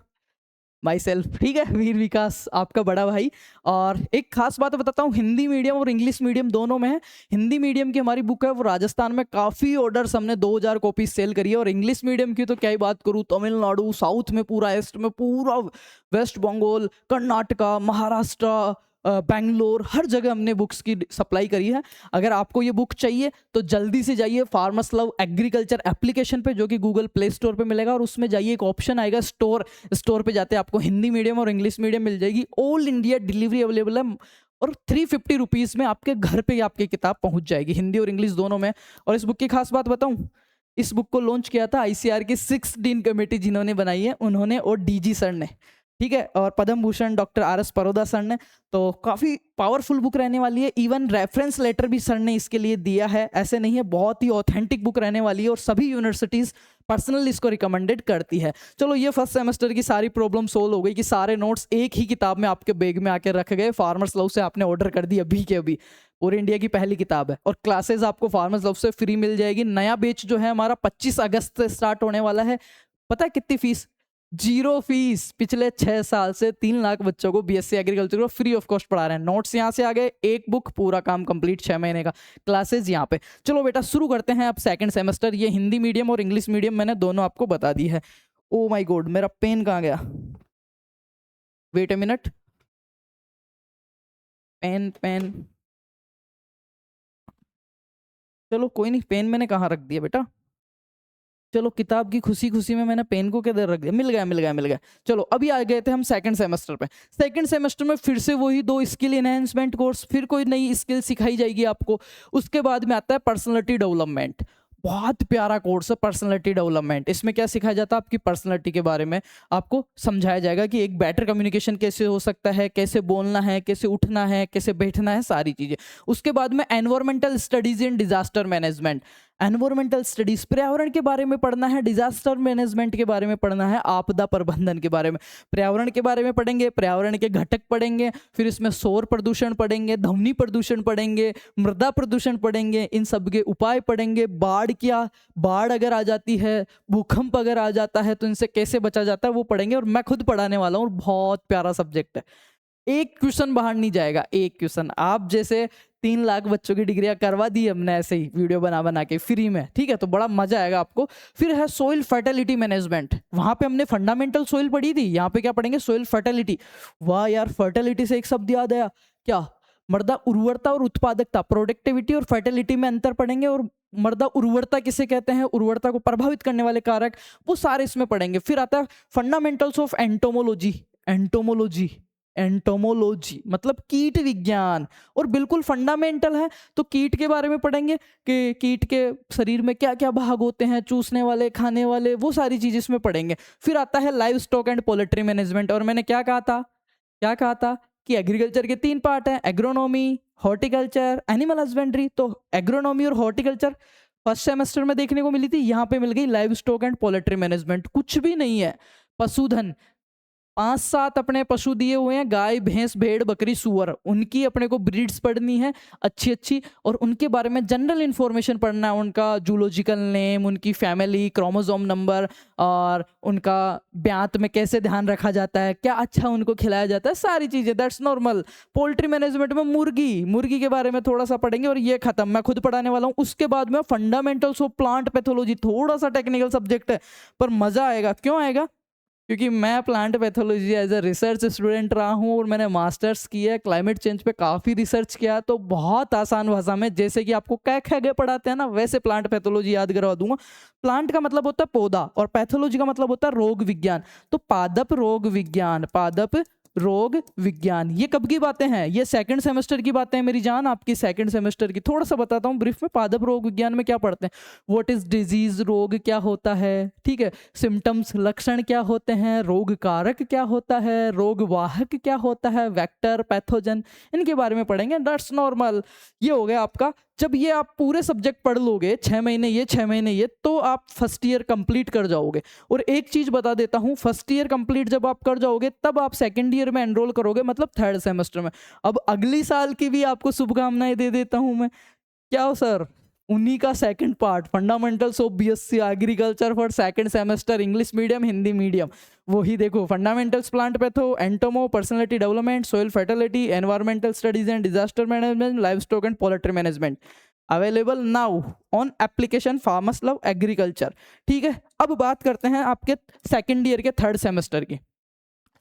my self, ठीक है, वीर विकास, आपका बड़ा भाई। और एक खास बात बताता हूँ, हिंदी मीडियम और इंग्लिश मीडियम दोनों में है। हिंदी मीडियम की हमारी बुक है वो राजस्थान में काफ़ी ऑर्डर्स हमने 2000 कॉपी सेल करी है, और इंग्लिश मीडियम की तो क्या ही बात करूँ, तमिलनाडु, साउथ में पूरा, ईस्ट में पूरा, वेस्ट बंगाल, कर्नाटका, महाराष्ट्र, बेंगलोर, हर जगह हमने बुक्स की सप्लाई करी है। अगर आपको ये बुक चाहिए तो जल्दी से जाइए फार्मर्स लव एग्रीकल्चर एप्लीकेशन पे, जो कि गूगल प्ले स्टोर पे मिलेगा, और उसमें जाइए एक ऑप्शन आएगा स्टोर पे जाते आपको हिंदी मीडियम और इंग्लिश मीडियम मिल जाएगी। ऑल इंडिया डिलीवरी अवेलेबल है, और 350 रुपीज़ में आपके घर पे ही आपकी किताब पहुंच जाएगी, हिंदी और इंग्लिश दोनों में। और इस बुक की खास बात बताऊं, इस बुक को लॉन्च किया था आईसीआर की 6 डीन कमेटी जिन्होंने बनाई है, उन्होंने, और डीजी सर ने, ठीक है, और Padma Bhushan doctor R S. Paroda sir ने। तो काफ़ी पावरफुल बुक रहने वाली है। इवन रेफरेंस लेटर भी सर ने इसके लिए दिया है, ऐसे नहीं है, बहुत ही ऑथेंटिक बुक रहने वाली है, और सभी यूनिवर्सिटीज़ पर्सनली इसको रिकमेंडेड करती है। चलो, ये फर्स्ट सेमेस्टर की सारी प्रॉब्लम सोल्व हो गई कि सारे नोट्स एक ही किताब में आपके बैग में आके रख गए। फार्मर्स लव से आपने ऑर्डर कर दी अभी के अभी, पूरे इंडिया की पहली किताब है, और क्लासेज आपको फार्मर्स लव से फ्री मिल जाएगी। नया बैच जो है हमारा 25 अगस्त से स्टार्ट होने वाला है। पता है कितनी फीस? 0 फीस। पिछले 6 साल से 3 लाख बच्चों को बीएससी एग्रीकल्चर को फ्री ऑफ कॉस्ट पढ़ा रहे हैं। नोट्स यहाँ से आ गए, एक बुक, पूरा काम कंप्लीट, 6 महीने का क्लासेज यहाँ पे। चलो बेटा, शुरू करते हैं अब सेकंड सेमेस्टर। ये हिंदी मीडियम और इंग्लिश मीडियम मैंने दोनों आपको बता दी है। ओ माय गॉड, मेरा पेन कहाँ गया? Wait a minute, pen pen, चलो कोई नहीं, पेन मैंने कहाँ रख दिया बेटा? चलो, किताब की खुशी खुशी में मैंने पेन को किधर रख दिया? मिल गया मिल गया मिल गया। चलो, अभी आ गए थे हम सेकंड सेमेस्टर पे। सेकंड सेमेस्टर में फिर से वही 2 स्किल एनहेंसमेंट कोर्स, फिर कोई नई स्किल सिखाई जाएगी आपको। उसके बाद में आता है पर्सनालिटी डेवलपमेंट। बहुत प्यारा कोर्स है पर्सनालिटी डेवलपमेंट। इसमें क्या सिखाया जाता है? आपकी पर्सनालिटी के बारे में आपको समझाया जाएगा कि एक बेटर कम्युनिकेशन कैसे हो सकता है, कैसे बोलना है, कैसे उठना है, कैसे बैठना है, सारी चीज़ें। उसके बाद में environmental studies in disaster management. Environmental studies, पर्यावरण के बारे में पढ़ना है, डिजास्टर मैनेजमेंट के बारे में पढ़ना है, आपदा प्रबंधन के बारे में। पर्यावरण के बारे में पढ़ेंगे, पर्यावरण के घटक पढ़ेंगे, फिर इसमें सौर प्रदूषण पढ़ेंगे, ध्वनि प्रदूषण पढ़ेंगे, मृदा प्रदूषण पढ़ेंगे, इन सब के उपाय पढ़ेंगे। बाढ़ अगर आ जाती है, भूकंप अगर आ जाता है तो इनसे कैसे बचा जाता है वो पढ़ेंगे। और मैं खुद पढ़ाने वाला हूँ, बहुत प्यारा सब्जेक्ट है। एक क्वेश्चन बाहर नहीं जाएगा, एक क्वेश्चन। आप जैसे 3 लाख बच्चों की डिग्रियां करवा दी हमने ऐसे ही वीडियो बना बना के फ्री में, ठीक है, तो बड़ा मजा आएगा आपको। फिर है सोइल फर्टिलिटी मैनेजमेंट। वहां पे हमने फंडामेंटल सोइल पढ़ी थी, यहाँ पे क्या पढ़ेंगे? Soil fertility. वाह यार, फर्टिलिटी से एक शब्द याद आया, क्या? मृदा उर्वरता और उत्पादकता, प्रोडक्टिविटी और फर्टिलिटी में अंतर पढ़ेंगे। और मृदा उर्वरता किसे कहते हैं, उर्वरता को प्रभावित करने वाले कारक, वो सारे इसमें पढ़ेंगे। फिर आता है फंडामेंटल्स ऑफ एंटोमोलॉजी। एंटोमोलॉजी मतलब कीट विज्ञान, और बिल्कुल फंडामेंटल है। तो कीट के बारे में पढ़ेंगे कि कीट के शरीर में क्या क्या भाग होते हैं, चूसने वाले, खाने वाले, वो सारी चीज इसमें पढ़ेंगे। फिर आता है live stock and poultry management. और मैंने क्या कहा था कि एग्रीकल्चर के 3 पार्ट हैं, एग्रोनॉमी, हॉर्टिकल्चर, एनिमल हस्बेंड्री। तो एग्रोनॉमी और हॉर्टिकल्चर फर्स्ट सेमेस्टर में देखने को मिली थी, यहाँ पे मिल गई live stock and poultry management. कुछ भी नहीं है, पशुधन, 5-7 अपने पशु दिए हुए हैं, गाय, भैंस, भेड़, बकरी, सुअर, उनकी अपने को ब्रीड्स पढ़नी है अच्छी अच्छी, और उनके बारे में जनरल इंफॉर्मेशन पढ़ना है, उनका जूलॉजिकल नेम, उनकी फैमिली, क्रोमोसोम नंबर, और उनका ब्यात में कैसे ध्यान रखा जाता है, क्या अच्छा उनको खिलाया जाता है, सारी चीज़ें, दैट्स नॉर्मल। पोल्ट्री मैनेजमेंट में मुर्गी के बारे में थोड़ा सा पढ़ेंगे, और ये खत्म, मैं खुद पढ़ाने वाला हूँ। उसके बाद में फंडामेंटल्स ऑफ प्लांट पैथोलॉजी, थोड़ा सा टेक्निकल सब्जेक्ट है पर मज़ा आएगा। क्यों आएगा? क्योंकि मैं plant pathology as a research student रहा हूँ, और मैंने मास्टर्स किया है, क्लाइमेट चेंज पे काफ़ी रिसर्च किया, तो बहुत आसान भाषा में, जैसे कि आपको कै ख ग पढ़ाते हैं ना, वैसे प्लांट पैथोलॉजी याद करवा दूंगा। प्लांट का मतलब होता है पौधा, और पैथोलॉजी का मतलब होता है रोग विज्ञान। तो पादप रोग विज्ञान, ये कब की बातें हैं? ये सेकंड सेमेस्टर की बातें हैं मेरी जान, आपकी सेकंड सेमेस्टर की। थोड़ा सा बताता हूँ ब्रीफ में, पादप रोग विज्ञान में क्या पढ़ते हैं, व्हाट इज डिजीज, रोग क्या होता है, ठीक है, सिम्टम्स, लक्षण क्या होते हैं, रोग कारक क्या होता है, रोग वाहक क्या होता है, वेक्टर, पैथोजन, इनके बारे में पढ़ेंगे। That's normal. ये हो गया आपका जब ये आप पूरे सब्जेक्ट पढ़ लोगे 6 महीने ये 6 महीने ये, तो आप फर्स्ट ईयर कंप्लीट कर जाओगे। और एक चीज़ बता देता हूँ, फर्स्ट ईयर कंप्लीट जब आप कर जाओगे तब आप सेकंड ईयर में एनरोल करोगे, मतलब थर्ड सेमेस्टर में। अब अगली साल की भी आपको शुभकामनाएं दे देता हूँ मैं। क्या हो सर, उन्हीं का second part, fundamentals of BSc agriculture for second semester, English medium Hindi medium. वही देखो, fundamentals plant patho, एंटोमो, personality development, soil fertility, environmental studies and disaster management, live stock and poultry management, available now on application farmers love agriculture. ठीक है, अब बात करते हैं आपके सेकेंड ईयर के थर्ड सेमेस्टर की।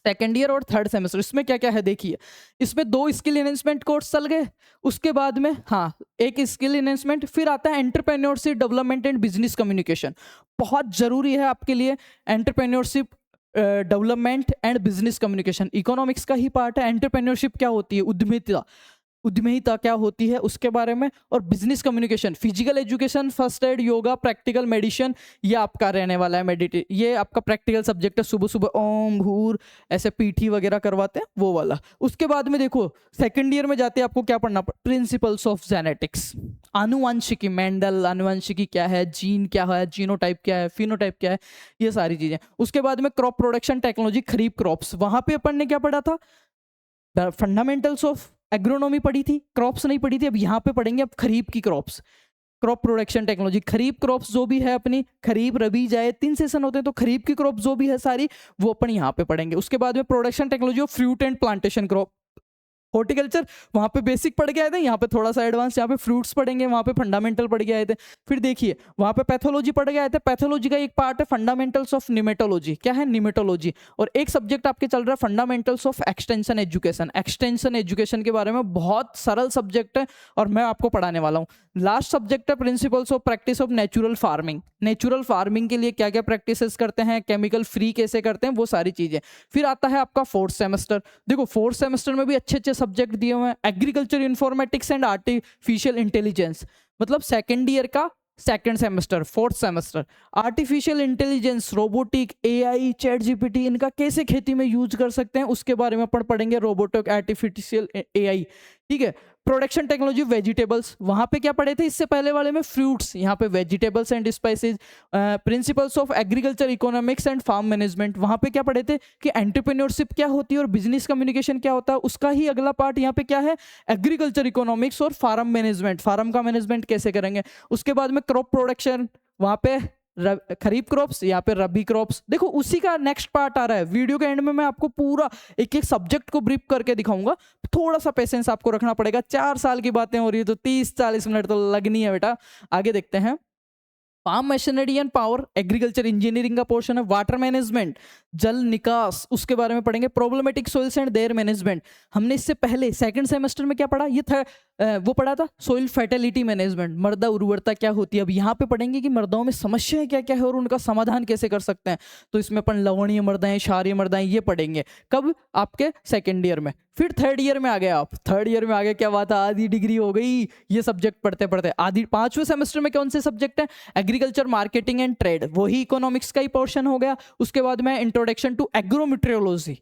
सेकेंड ईयर और थर्ड सेमेस्टर इसमें क्या क्या है देखिए। इसमें 2 स्किल एनहेंसमेंट कोर्स चल गए, उसके बाद में हाँ एक स्किल एनहेंसमेंट, फिर आता है entrepreneurship development and business communication. बहुत जरूरी है आपके लिए entrepreneurship development and business communication, economics का ही पार्ट है। एंटरप्रेन्योरशिप क्या होती है, उद्यमिता क्या होती है उसके बारे में, और business communication, physical education, first aid, yoga, practical medicine, ये आपका रहने वाला है। ये आपका प्रैक्टिकल सब्जेक्ट है, सुबह सुबह ओम भूर ऐसे पीठी वगैरह करवाते हैं वो वाला। उसके बाद में देखो सेकंड ईयर में जाते हैं आपको क्या पढ़ना, प्रिंसिपल्स ऑफ जेनेटिक्स, आनुवंशिकी, मेंडल आनुवंशिकी क्या है, जीन क्या है, जीनोटाइप क्या है, फिनोटाइप क्या है, ये सारी चीजें। उसके बाद में क्रॉप प्रोडक्शन टेक्नोलॉजी, खरीफ क्रॉप्स, वहां पे अपन ने क्या पढ़ा था, फंडामेंटल्स ऑफ एग्रोनॉमी पढ़ी थी, क्रॉप्स नहीं पढ़ी थी। अब यहाँ पे पढ़ेंगे अब खरीफ की क्रॉप्स, क्रॉप प्रोडक्शन टेक्नोलॉजी, खरीफ क्रॉप्स जो भी है अपनी, खरीफ रबी जाए 3 सेशन होते हैं, तो खरीफ की क्रॉप जो भी है सारी वो अपन यहाँ पे पढ़ेंगे। उसके बाद में production technology of fruit and plantation crop, horticulture, वहाँ पे बेसिक पढ़ के आए थे, यहाँ पे थोड़ा सा एडवांस, यहाँ पे फ्रूट्स पढ़ेंगे, वहाँ पे फंडामेंटल पढ़ के आए थे। फिर देखिए वहाँ पे पैथोलॉजी पढ़ के आए थे, पैथोलॉजी का एक पार्ट है फंडामेंटल्स ऑफ निमेटोलॉजी, क्या है निमेटोलॉजी, और एक सब्जेक्ट आपके चल रहा है fundamentals of extension education. Extension education के बारे में बहुत सरल सब्जेक्ट है और मैं आपको पढ़ाने वाला हूँ। लास्ट सब्जेक्ट है principles of practice of natural farming, natural farming के लिए क्या क्या प्रैक्टिसेस करते हैं, केमिकल फ्री कैसे करते हैं, वो सारी चीजें। फिर आता है आपका फोर्थ सेमेस्टर, देखो फोर्थ सेमेस्टर में भी अच्छे अच्छे सब्जेक्ट दिए हुए हैं, agriculture informatics and artificial intelligence, मतलब सेकेंड ईयर का second semester, fourth semester. Artificial intelligence, robotic, AI, chat GPT, इनका कैसे खेती में यूज कर सकते हैं उसके बारे में अपन पढ़ेंगे, रोबोटिक, आर्टिफिशियल एआई। ठीक है, प्रोडक्शन टेक्नोलॉजी वेजिटेबल्स, वहां पे क्या पढ़े थे इससे पहले वाले में, फ्रूट्स, यहाँ पे vegetables and spices. Principles of agriculture economics and farm management, वहां पे क्या पढ़े थे कि एंटरप्रेन्योरशिप क्या होती है और बिजनेस कम्युनिकेशन क्या होता है, उसका ही अगला पार्ट यहाँ पे क्या है, एग्रीकल्चर इकोनॉमिक्स और फार्म मैनेजमेंट, फार्म का मैनेजमेंट कैसे करेंगे। उसके बाद में क्रॉप प्रोडक्शन, वहां पे खरीफ क्रॉप्स, यहाँ पे रबी क्रॉप्स। देखो उसी का नेक्स्ट पार्ट आ रहा है, वीडियो के एंड में मैं आपको पूरा एक एक सब्जेक्ट को ब्रीफ करके दिखाऊंगा, थोड़ा सा पेशेंस आपको रखना पड़ेगा। 4 साल की बातें हो रही है तो 30-40 मिनट तो लगनी है बेटा। आगे देखते हैं, farm machinery and power, agriculture engineering का पोर्शन है। वाटर मैनेजमेंट, जल निकास, उसके बारे में पढ़ेंगे। Problematic soils and their management, हमने इससे पहले सेकंड सेमेस्टर में क्या पढ़ा, ये था वो पढ़ा था सोइल फर्टिलिटी मैनेजमेंट, मृदा उर्वरता क्या होती है। अब यहाँ पे पढ़ेंगे कि मृदाओं में समस्याएं क्या क्या है और उनका समाधान कैसे कर सकते हैं। तो इसमें अपन लवणीय मृदाएं, क्षारीय मृदाएं, ये पढ़ेंगे कब, आपके सेकेंड ईयर में। फिर थर्ड ईयर में आ गए आप, थर्ड ईयर में आ गए, क्या बात है, आधी डिग्री हो गई ये सब्जेक्ट पढ़ते पढ़ते। आधी 5वें सेमेस्टर में कौन से सब्जेक्ट है, एग्रीकल्चर मार्केटिंग एंड ट्रेड, वही इकोनॉमिक्स का ही पोर्शन हो गया। उसके बाद में इंट्रोडक्शन टू एग्रोमेट्रियोलॉजी,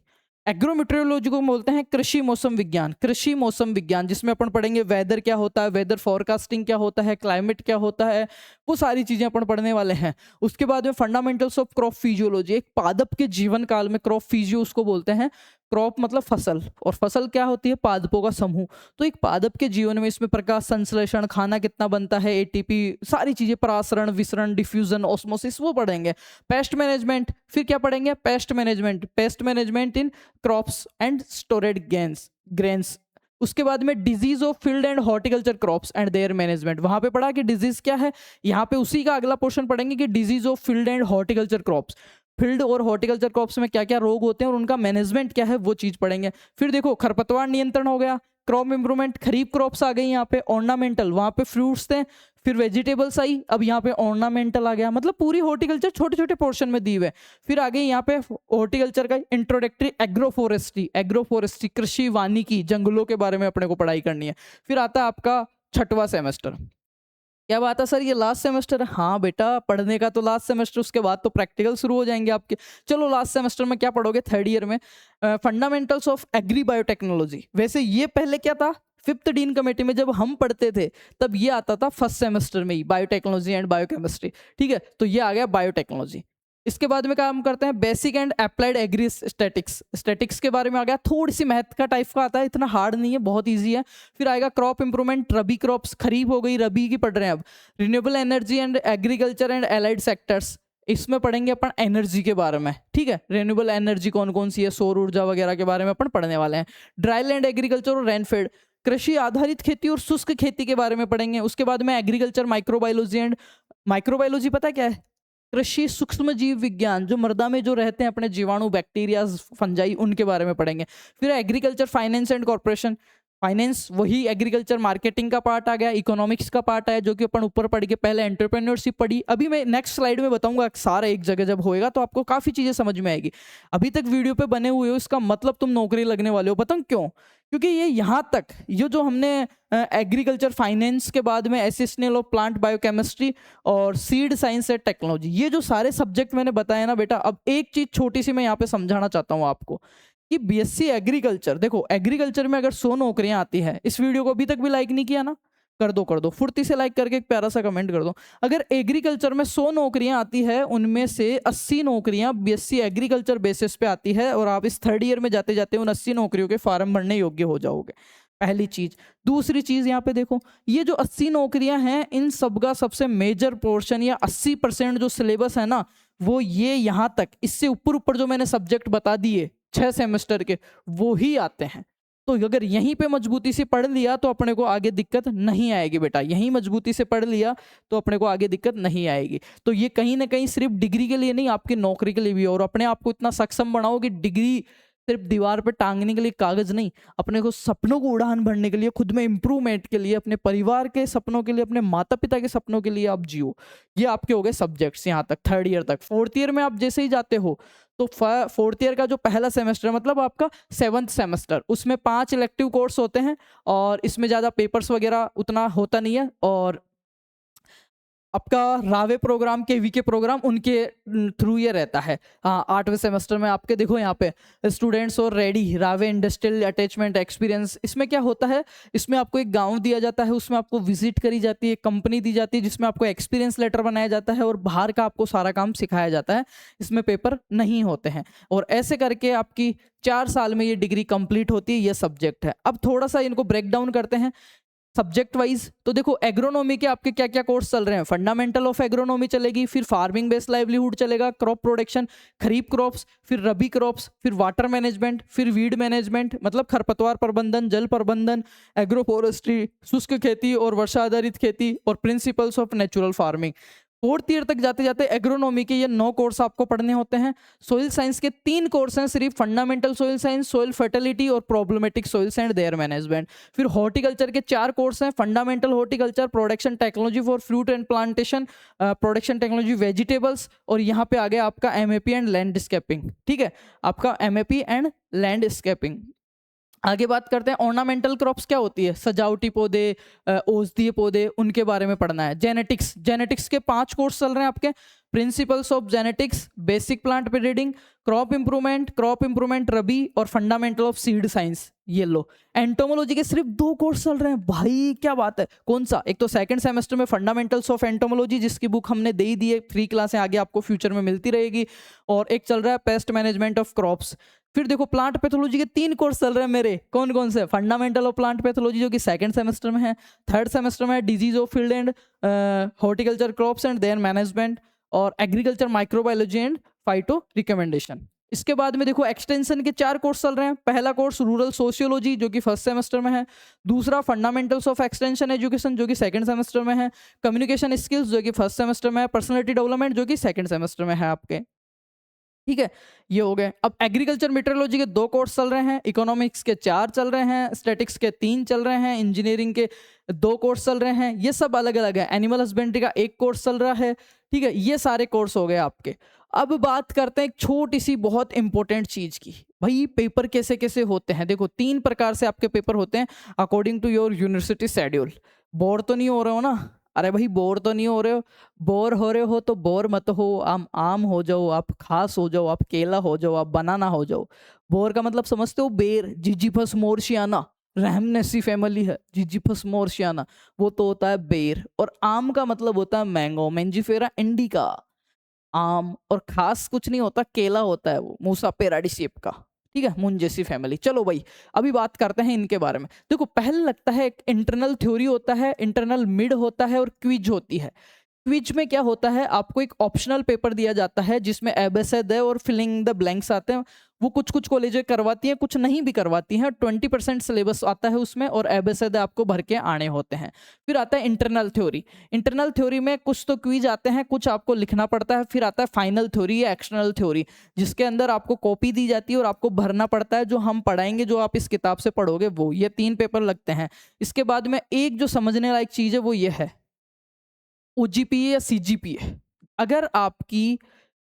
एग्रोमेट्रियोलॉजी को बोलते हैं कृषि मौसम विज्ञान, कृषि मौसम विज्ञान, जिसमें अपन पढ़ेंगे वेदर क्या होता है, वेदर फोरकास्टिंग क्या होता है, क्लाइमेट क्या होता है, वो सारी चीजें अपन पढ़ने वाले हैं। उसके बाद में फंडामेंटल्स ऑफ क्रॉप फिजियोलॉजी, एक पादप के जीवन काल में, क्रॉप फिजियो उसको बोलते हैं, क्रॉप मतलब फसल, और फसल क्या होती है, पादपों का समूह। तो एक पादप के जीवन में इसमें प्रकाश संश्लेषण, खाना कितना बनता है, एटीपी, सारी चीजें, परासरण, विसरण, डिफ्यूजन, ऑस्मोसिस, वो पढ़ेंगे। पेस्ट मैनेजमेंट, फिर क्या पढ़ेंगे, pest management, pest management in crops and storeyed grains. उसके बाद में disease of field and horticulture crops and their management, वहां पे पढ़ा कि डिजीज क्या है, यहाँ पे उसी का अगला पोर्शन पढ़ेंगे कि disease of field and horticulture crops, field और हॉर्टिकल्चर क्रॉप्स में क्या क्या रोग होते हैं और उनका मैनेजमेंट क्या है, वो चीज पढ़ेंगे। फिर देखो खरपतवार नियंत्रण हो गया, क्रॉप इंप्रूवमेंट, खरीफ क्रॉप्स आ गई यहाँ पे, ऑर्नामेंटल, वहां पे फ्रूट्स थे, फिर वेजिटेबल्स आई, अब यहाँ पे ऑर्नामेंटल आ गया, मतलब पूरी हॉर्टिकल्चर छोटे छोटे पोर्शन में दी हुए। फिर आ गई यहाँ पे हॉर्टिकल्चर का इंट्रोडक्टरी, एग्रोफोरेस्ट्री, एग्रोफोरेस्ट्री कृषि वानिकी, जंगलों के बारे में अपने को पढ़ाई करनी है। फिर आता है आपका 6वां सेमेस्टर, क्या बात है सर ये लास्ट सेमेस्टर है, हाँ बेटा पढ़ने का तो लास्ट सेमेस्टर, उसके बाद तो प्रैक्टिकल शुरू हो जाएंगे आपके। चलो लास्ट सेमेस्टर में क्या पढ़ोगे, थर्ड ईयर में फंडामेंटल्स ऑफ एग्री बायोटेक्नोलॉजी। वैसे ये पहले क्या था, 5th डीन कमेटी में जब हम पढ़ते थे तब ये आता था फर्स्ट सेमेस्टर में ही, बायोटेक्नोलॉजी एंड बायोकेमिस्ट्री। ठीक है, तो ये आ गया बायोटेक्नोलॉजी। इसके बाद में काम करते हैं basic and applied agri statics. Statics के बारे में आ गया, थोड़ी सी मैथ का टाइप का आता है, इतना हार्ड नहीं है, बहुत ईजी है। फिर आएगा क्रॉप इंप्रूवमेंट, रबी क्रॉप्स, खरीफ हो गई, रबी की पढ़ रहे हैं अब। Renewable energy and agriculture and allied sectors, इसमें पढ़ेंगे अपन एनर्जी के बारे में। ठीक है, रिन्यूएबल एनर्जी कौन कौन सी है, सौर ऊर्जा वगैरह के बारे में अपन पढ़ने वाले हैं। ड्राई लैंड एग्रीकल्चर और रेनफेड, कृषि आधारित खेती और शुष्क खेती के बारे में पढ़ेंगे। उसके बाद में एग्रीकल्चर माइक्रोबायोलॉजी एंड, माइक्रोबायोलॉजी पता क्या है? कृषि सूक्ष्म जीव विज्ञान, जो मृदा में जो रहते हैं अपने जीवाणु, बैक्टीरिया, फंजाई, उनके बारे में पढ़ेंगे। फिर agriculture finance and corporation, finance वही एग्रीकल्चर मार्केटिंग का पार्ट आ गया, इकोनॉमिक्स का पार्ट है जो कि अपन ऊपर पढ़ के पहले एंटरप्रेन्योरशिप पढ़ी। अभी मैं नेक्स्ट स्लाइड में बताऊंगा, सारा एक जगह जब होएगा तो आपको काफी चीजें समझ में आएगी। अभी तक वीडियो पे बने हुए हो, इसका मतलब तुम नौकरी लगने वाले हो। बताऊं क्यों? क्योंकि ये यहाँ तक, ये जो हमने एग्रीकल्चर फाइनेंस के बाद में एसिस्टेंट ऑफ प्लांट बायोकेमिस्ट्री और सीड साइंस एंड टेक्नोलॉजी, ये जो सारे सब्जेक्ट मैंने बताया ना बेटा, अब एक चीज छोटी सी मैं यहाँ पे समझाना चाहता हूँ आपको कि बीएससी एग्रीकल्चर, देखो एग्रीकल्चर में अगर 100 नौकरियां आती है, इस वीडियो को अभी तक भी लाइक नहीं किया ना, कर दो फुर्ती से लाइक करके एक प्यारा सा कमेंट कर दो। अगर एग्रीकल्चर में 100 नौकरियां आती है, उनमें से 80 नौकरियां बीएससी एग्रीकल्चर बेसिस पे आती है, और आप इस 3rd ईयर में जाते जाते उन 80 नौकरियों के फॉर्म भरने योग्य हो जाओगे। पहली चीज। दूसरी चीज, यहाँ पे देखो, ये जो 80 नौकरियां हैं, इन सबका सबसे मेजर पोर्शन या 80% जो सिलेबस है ना, वो ये यहाँ तक, इससे ऊपर ऊपर जो मैंने सब्जेक्ट बता दिए 6 सेमेस्टर के, वो ही आते हैं। तो अगर यहीं पे मजबूती से पढ़ लिया तो अपने को आगे दिक्कत नहीं आएगी बेटा, यहीं मजबूती से पढ़ लिया तो अपने को आगे दिक्कत नहीं आएगी। तो ये कहीं ना कहीं सिर्फ डिग्री के लिए नहीं, आपकी नौकरी के लिए भी। और अपने आप को इतना सक्षम बनाओ कि डिग्री सिर्फ दीवार पे टांगने के लिए कागज नहीं, अपने को सपनों को उड़ान भरने के लिए, खुद में इंप्रूवमेंट के लिए, अपने परिवार के सपनों के लिए, अपने माता पिता के सपनों के लिए आप जियो। ये आपके हो गए सब्जेक्ट्स यहाँ तक 3rd ईयर तक। 4th ईयर में आप जैसे ही जाते हो तो 4th ईयर का जो पहला सेमेस्टर, मतलब आपका 7th सेमेस्टर, उसमें 5 इलेक्टिव कोर्स होते हैं, और इसमें ज़्यादा पेपर्स वगैरह उतना होता नहीं है। और आपका रावे प्रोग्राम के वीके प्रोग्राम उनके थ्रू ये रहता है। हाँ, 8वें सेमेस्टर में आपके देखो यहाँ पे स्टूडेंट्स और रेडी रावे इंडस्ट्रियल अटैचमेंट एक्सपीरियंस। इसमें क्या होता है, इसमें आपको एक गांव दिया जाता है, उसमें आपको विजिट करी जाती है, कंपनी दी जाती है जिसमें आपको एक्सपीरियंस लेटर बनाया जाता है, और बाहर का आपको सारा काम सिखाया जाता है। इसमें पेपर नहीं होते हैं, और ऐसे करके आपकी 4 साल में ये डिग्री कंप्लीट होती है। ये सब्जेक्ट है। अब थोड़ा सा इनको ब्रेक डाउन करते हैं सब्जेक्ट वाइज। तो देखो एग्रोनॉमी के आपके क्या क्या कोर्स चल रहे हैं। फंडामेंटल ऑफ एग्रोनॉमी चलेगी, फिर फार्मिंग बेस्ड लाइवलीहुड चलेगा, क्रॉप प्रोडक्शन, खरीफ क्रॉप्स, फिर रबी क्रॉप्स, फिर वाटर मैनेजमेंट, फिर वीड मैनेजमेंट मतलब खरपतवार प्रबंधन, जल प्रबंधन, एग्रो फॉरेस्ट्री, शुष्क खेती और वर्षा आधारित खेती, और principles of natural farming. 4th year तक जाते जाते एग्रोनॉमी के ये 9 कोर्स आपको पढ़ने होते हैं। सोइल साइंस के 3 कोर्स हैं सिर्फ, fundamental soil science, soil fertility और problematic soils and their management. फिर हॉर्टिकल्चर के 4 कोर्स हैं, fundamental horticulture, production technology for fruit and plantation, production technology vegetables, और यहाँ पे आ गया आपका एमएपी एंड लैंडस्केपिंग। ठीक है, आपका एमएपी एंड लैंडस्केपिंग। आगे बात करते हैं ऑर्नामेंटल क्रॉप्स क्या होती है, सजावटी पौधे, औषधीय पौधे, उनके बारे में पढ़ना है। जेनेटिक्स, जेनेटिक्स के 5 कोर्स चल रहे हैं आपके, principles of genetics, basic plant breeding, crop improvement rabi, और फंडामेंटल ऑफ सीड साइंस। ये लो, एंटोमोलॉजी के सिर्फ 2 कोर्स चल रहे हैं भाई, क्या बात है। कौन सा? एक तो 2nd सेमेस्टर में फंडामेंटल्स ऑफ एंटोमोलॉजी, जिसकी बुक हमने दे ही दी है, फ्री क्लासें आगे आपको फ्यूचर में मिलती रहेगी, और एक चल रहा है पेस्ट मैनेजमेंट ऑफ क्रॉप्स। फिर देखो प्लांट पैथोलॉजी के 3 कोर्स चल रहे हैं मेरे, कौन कौन से? फंडामेंटल ऑफ प्लांट पैथोलॉजी जो कि 2nd सेमेस्टर में है, 3rd सेमेस्टर में है disease of field and horticulture crops and their management, और agriculture microbiology and phyto recommendation. इसके बाद में देखो एक्सटेंशन के 4 कोर्स चल रहे हैं। पहला कोर्स रूरल सोशियोलॉजी जो कि 1st सेमेस्टर में है, दूसरा फंडामेंटल्स ऑफ एक्सटेंशन एजुकेशन जो कि 2nd सेमेस्टर में है, कम्युनिकेशन स्किल्स जो कि 1st सेमेस्टर में है, पर्सनालिटी डेवलपमेंट जो कि 2nd सेमेस्टर में है आपके। ठीक है, ये हो गए। अब एग्रीकल्चर मेट्रोलॉजी के 2 कोर्स चल रहे हैं, इकोनॉमिक्स के 4 चल रहे हैं, स्टैटिक्स के 3 चल रहे हैं, इंजीनियरिंग के 2 कोर्स चल रहे हैं। ये सब अलग अलग है। एनिमल हस्बेंड्री का 1 कोर्स चल रहा है। ठीक है, ये सारे कोर्स हो गए आपके। अब बात करते हैं एक छोटी सी बहुत इंपॉर्टेंट चीज की, भाई पेपर कैसे कैसे होते हैं। देखो 3 प्रकार से आपके पेपर होते हैं according to your university schedule. Bore तो नहीं हो रहे हो ना? अरे भाई बोर तो नहीं हो रहे हो? बोर हो रहे हो तो बोर मत हो, आप आम हो जाओ, आप खास हो जाओ, आप केला हो जाओ, आप बनाना हो जाओ। बोर का मतलब समझते हो? बेर, जिजीफस मोर्शियाना, रैमनेसी फैमिली है, जिजिफस मोर्शियाना, वो तो होता है बेर। और आम का मतलब होता है मैंगो, मेंजिफेरा इंडिका, आम। और खास कुछ नहीं होता, केला होता है वो, मूसा पेराडी शेप का। ठीक है, मुंजेसी फैमिली। चलो भाई, अभी बात करते हैं इनके बारे में। देखो, पहले लगता है एक इंटरनल थ्योरी होता है, इंटरनल मिड होता है और क्विज होती है। क्विज में क्या होता है, आपको एक ऑप्शनल पेपर दिया जाता है जिसमें एबेसेड है और फिलिंग द ब्लैंक्स आते हैं। वो कुछ कुछ कॉलेजें करवाती हैं, कुछ नहीं भी करवाती हैं। 20% सिलेबस आता है उसमें और एबेसेड आपको भर के आने होते हैं। फिर आता है इंटरनल थ्योरी। इंटरनल थ्योरी में कुछ तो क्विज आते हैं, कुछ आपको लिखना पड़ता है। फिर आता है फाइनल थ्योरी या एक्सटर्नल थ्योरी, जिसके अंदर आपको कॉपी दी जाती है और आपको भरना पड़ता है। जो हम पढ़ाएंगे, जो आप इस किताब से पढ़ोगे, वो ये 3 पेपर लगते हैं। इसके बाद में एक जो समझने लायक चीज़ है वो ये है, ओजीपीए या सीजीपीए। अगर आपकी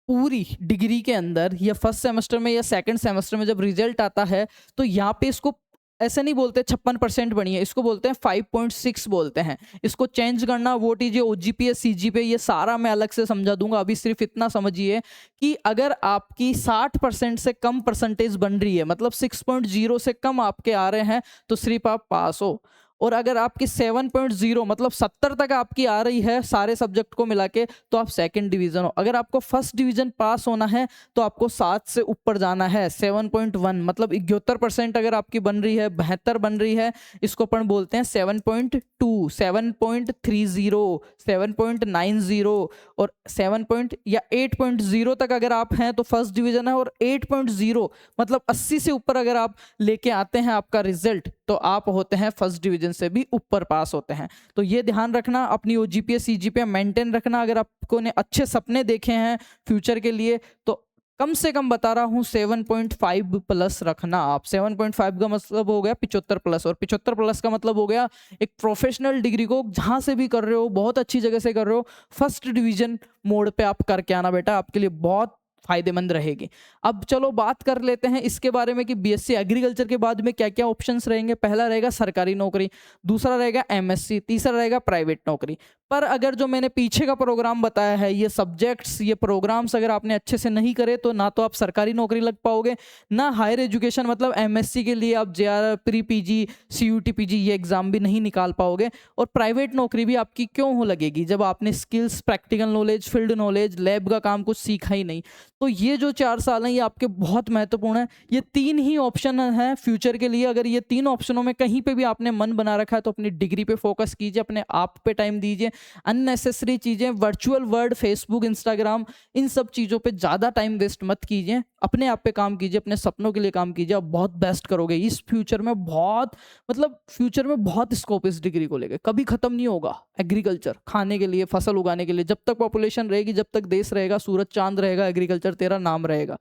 पूरी डिग्री के अंदर या फर्स्ट सेमेस्टर में या सेकंड सेमेस्टर में जब रिजल्ट आता है, तो यहाँ पे इसको ऐसे नहीं बोलते 56% बनी है, इसको बोलते हैं 5.6 बोलते हैं। इसको चेंज करना, वो टीजिए ओजीपीए सीजीपीए, ये सारा मैं अलग से समझा दूंगा। अभी सिर्फ इतना समझिए कि अगर आपकी 60% से कम परसेंटेज बन रही है, मतलब 6.0 से कम आपके आ रहे हैं, तो सिर्फ आप पास हो। और अगर आपकी 7.0 मतलब 70 तक आपकी आ रही है सारे सब्जेक्ट को मिला के, तो आप सेकंड डिवीजन हो। अगर आपको फर्स्ट डिवीजन पास होना है तो आपको 7 से ऊपर जाना है, 7.1 मतलब 71% अगर आपकी बन रही है, 72 बन रही है, इसको अपन बोलते हैं 7.2, 7.30, 7.90 और 7 या 8.0 तक अगर आप हैं तो फर्स्ट डिवीजन है। और 8.0 मतलब 80 से ऊपर अगर आप लेके आते हैं आपका रिजल्ट, तो आप होते हैं फर्स्ट डिवीजन से भी ऊपर पास होते हैं। तो ये ध्यान रखना, अपनी ओजीपीए सीजीपीए मेंटेन रखना। अगर आपको ने अच्छे सपने देखे हैं फ्यूचर के लिए, तो कम से कम बता रहा हूँ 7.5 प्लस रखना आप। 7.5 का मतलब हो गया 75 प्लस, और 75 प्लस का मतलब हो गया एक प्रोफेशनल डिग्री को जहाँ से भी कर रहे हो, बहुत अच्छी जगह से कर रहे हो, फर्स्ट डिवीजन मोड पे आप करके आना बेटा, आपके लिए बहुत फायदेमंद रहेगी। अब चलो बात कर लेते हैं इसके बारे में कि बीएससी एग्रीकल्चर के बाद में क्या क्या ऑप्शंस रहेंगे। पहला रहेगा सरकारी नौकरी, दूसरा रहेगा एमएससी, तीसरा रहेगा प्राइवेट नौकरी। पर अगर जो मैंने पीछे का प्रोग्राम बताया है, ये सब्जेक्ट्स, ये प्रोग्राम्स अगर आपने अच्छे से नहीं करे, तो ना तो आप सरकारी नौकरी लग पाओगे, ना हायर एजुकेशन मतलब एमएससी के लिए आप JR pre PG CUET PG ये एग्जाम भी नहीं निकाल पाओगे। और प्राइवेट नौकरी भी आपकी क्यों हो लगेगी जब आपने skills, practical knowledge, field knowledge, lab का काम कुछ सीखा ही नहीं। तो ये जो 4 साल हैं ये आपके बहुत महत्वपूर्ण है। ये 3 ही ऑप्शन हैं फ्यूचर के लिए। अगर ये 3 ऑप्शनों में कहीं पे भी आपने मन बना रखा है, तो अपनी डिग्री पे फोकस कीजिए, अपने आप पे टाइम दीजिए। अननेसेसरी चीज़ें, वर्चुअल वर्ल्ड, फेसबुक, इंस्टाग्राम, इन सब चीज़ों पे ज़्यादा टाइम वेस्ट मत कीजिए। अपने आप पे काम कीजिए, अपने सपनों के लिए काम कीजिए, आप बहुत बेस्ट करोगे। इस फ्यूचर में बहुत, मतलब फ्यूचर में बहुत स्कोप इस डिग्री को लेकर, कभी खत्म नहीं होगा। एग्रीकल्चर खाने के लिए, फसल उगाने के लिए, जब तक पॉपुलेशन रहेगी, जब तक देश रहेगा, सूरज चांद रहेगा, एग्रीकल्चर तेरा नाम रहेगा।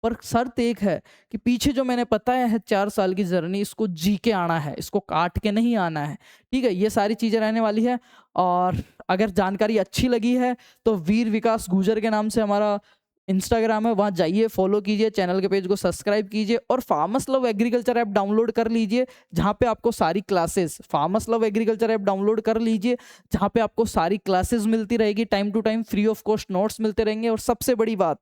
पर शर्त एक है कि पीछे जो मैंने बताया है 4 साल की जर्नी, इसको जी के आना है, इसको काट के नहीं आना है। ठीक है, ये सारी चीज़ें रहने वाली है। और अगर जानकारी अच्छी लगी है तो वीर विकास गुजर के नाम से हमारा इंस्टाग्राम है, वहाँ जाइए, फॉलो कीजिए, चैनल के पेज को सब्सक्राइब कीजिए और farmers love agriculture app download कर लीजिए, जहाँ पे आपको सारी classes, farmers love agriculture app download कर लीजिए, जहाँ पे आपको सारी क्लासेस मिलती रहेगी, time to time free of cost notes मिलते रहेंगे। और सबसे बड़ी बात,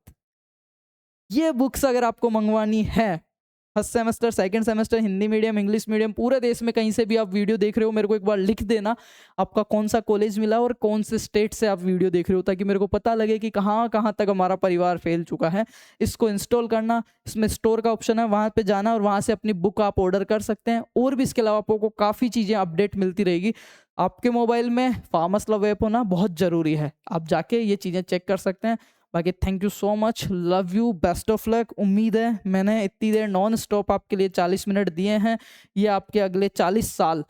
ये बुक्स अगर आपको मंगवानी है, first semester, second semester, Hindi medium, English medium, पूरे देश में कहीं से भी आप वीडियो देख रहे हो, मेरे को एक बार लिख देना आपका कौन सा कॉलेज मिला और कौन से स्टेट से आप वीडियो देख रहे हो, ताकि मेरे को पता लगे कि कहाँ कहाँ तक हमारा परिवार फैल चुका है। इसको इंस्टॉल करना, इसमें स्टोर का ऑप्शन है, वहाँ पे जाना और वहाँ से अपनी बुक आप ऑर्डर कर सकते हैं। और भी इसके अलावा आपको काफ़ी चीज़ें अपडेट मिलती रहेगी। आपके मोबाइल में फार्मर्स लव ऐप होना बहुत ज़रूरी है, आप जाके ये चीज़ें चेक कर सकते हैं। बाकी thank you so much, love you, best of luck. उम्मीद है मैंने इतनी देर नॉन स्टॉप आपके लिए 40 मिनट दिए हैं, ये आपके अगले 40 साल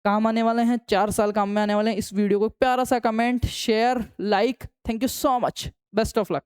काम आने वाले हैं, 4 साल काम में आने वाले हैं। इस वीडियो को प्यारा सा comment, share, like, thank you so much, best of luck.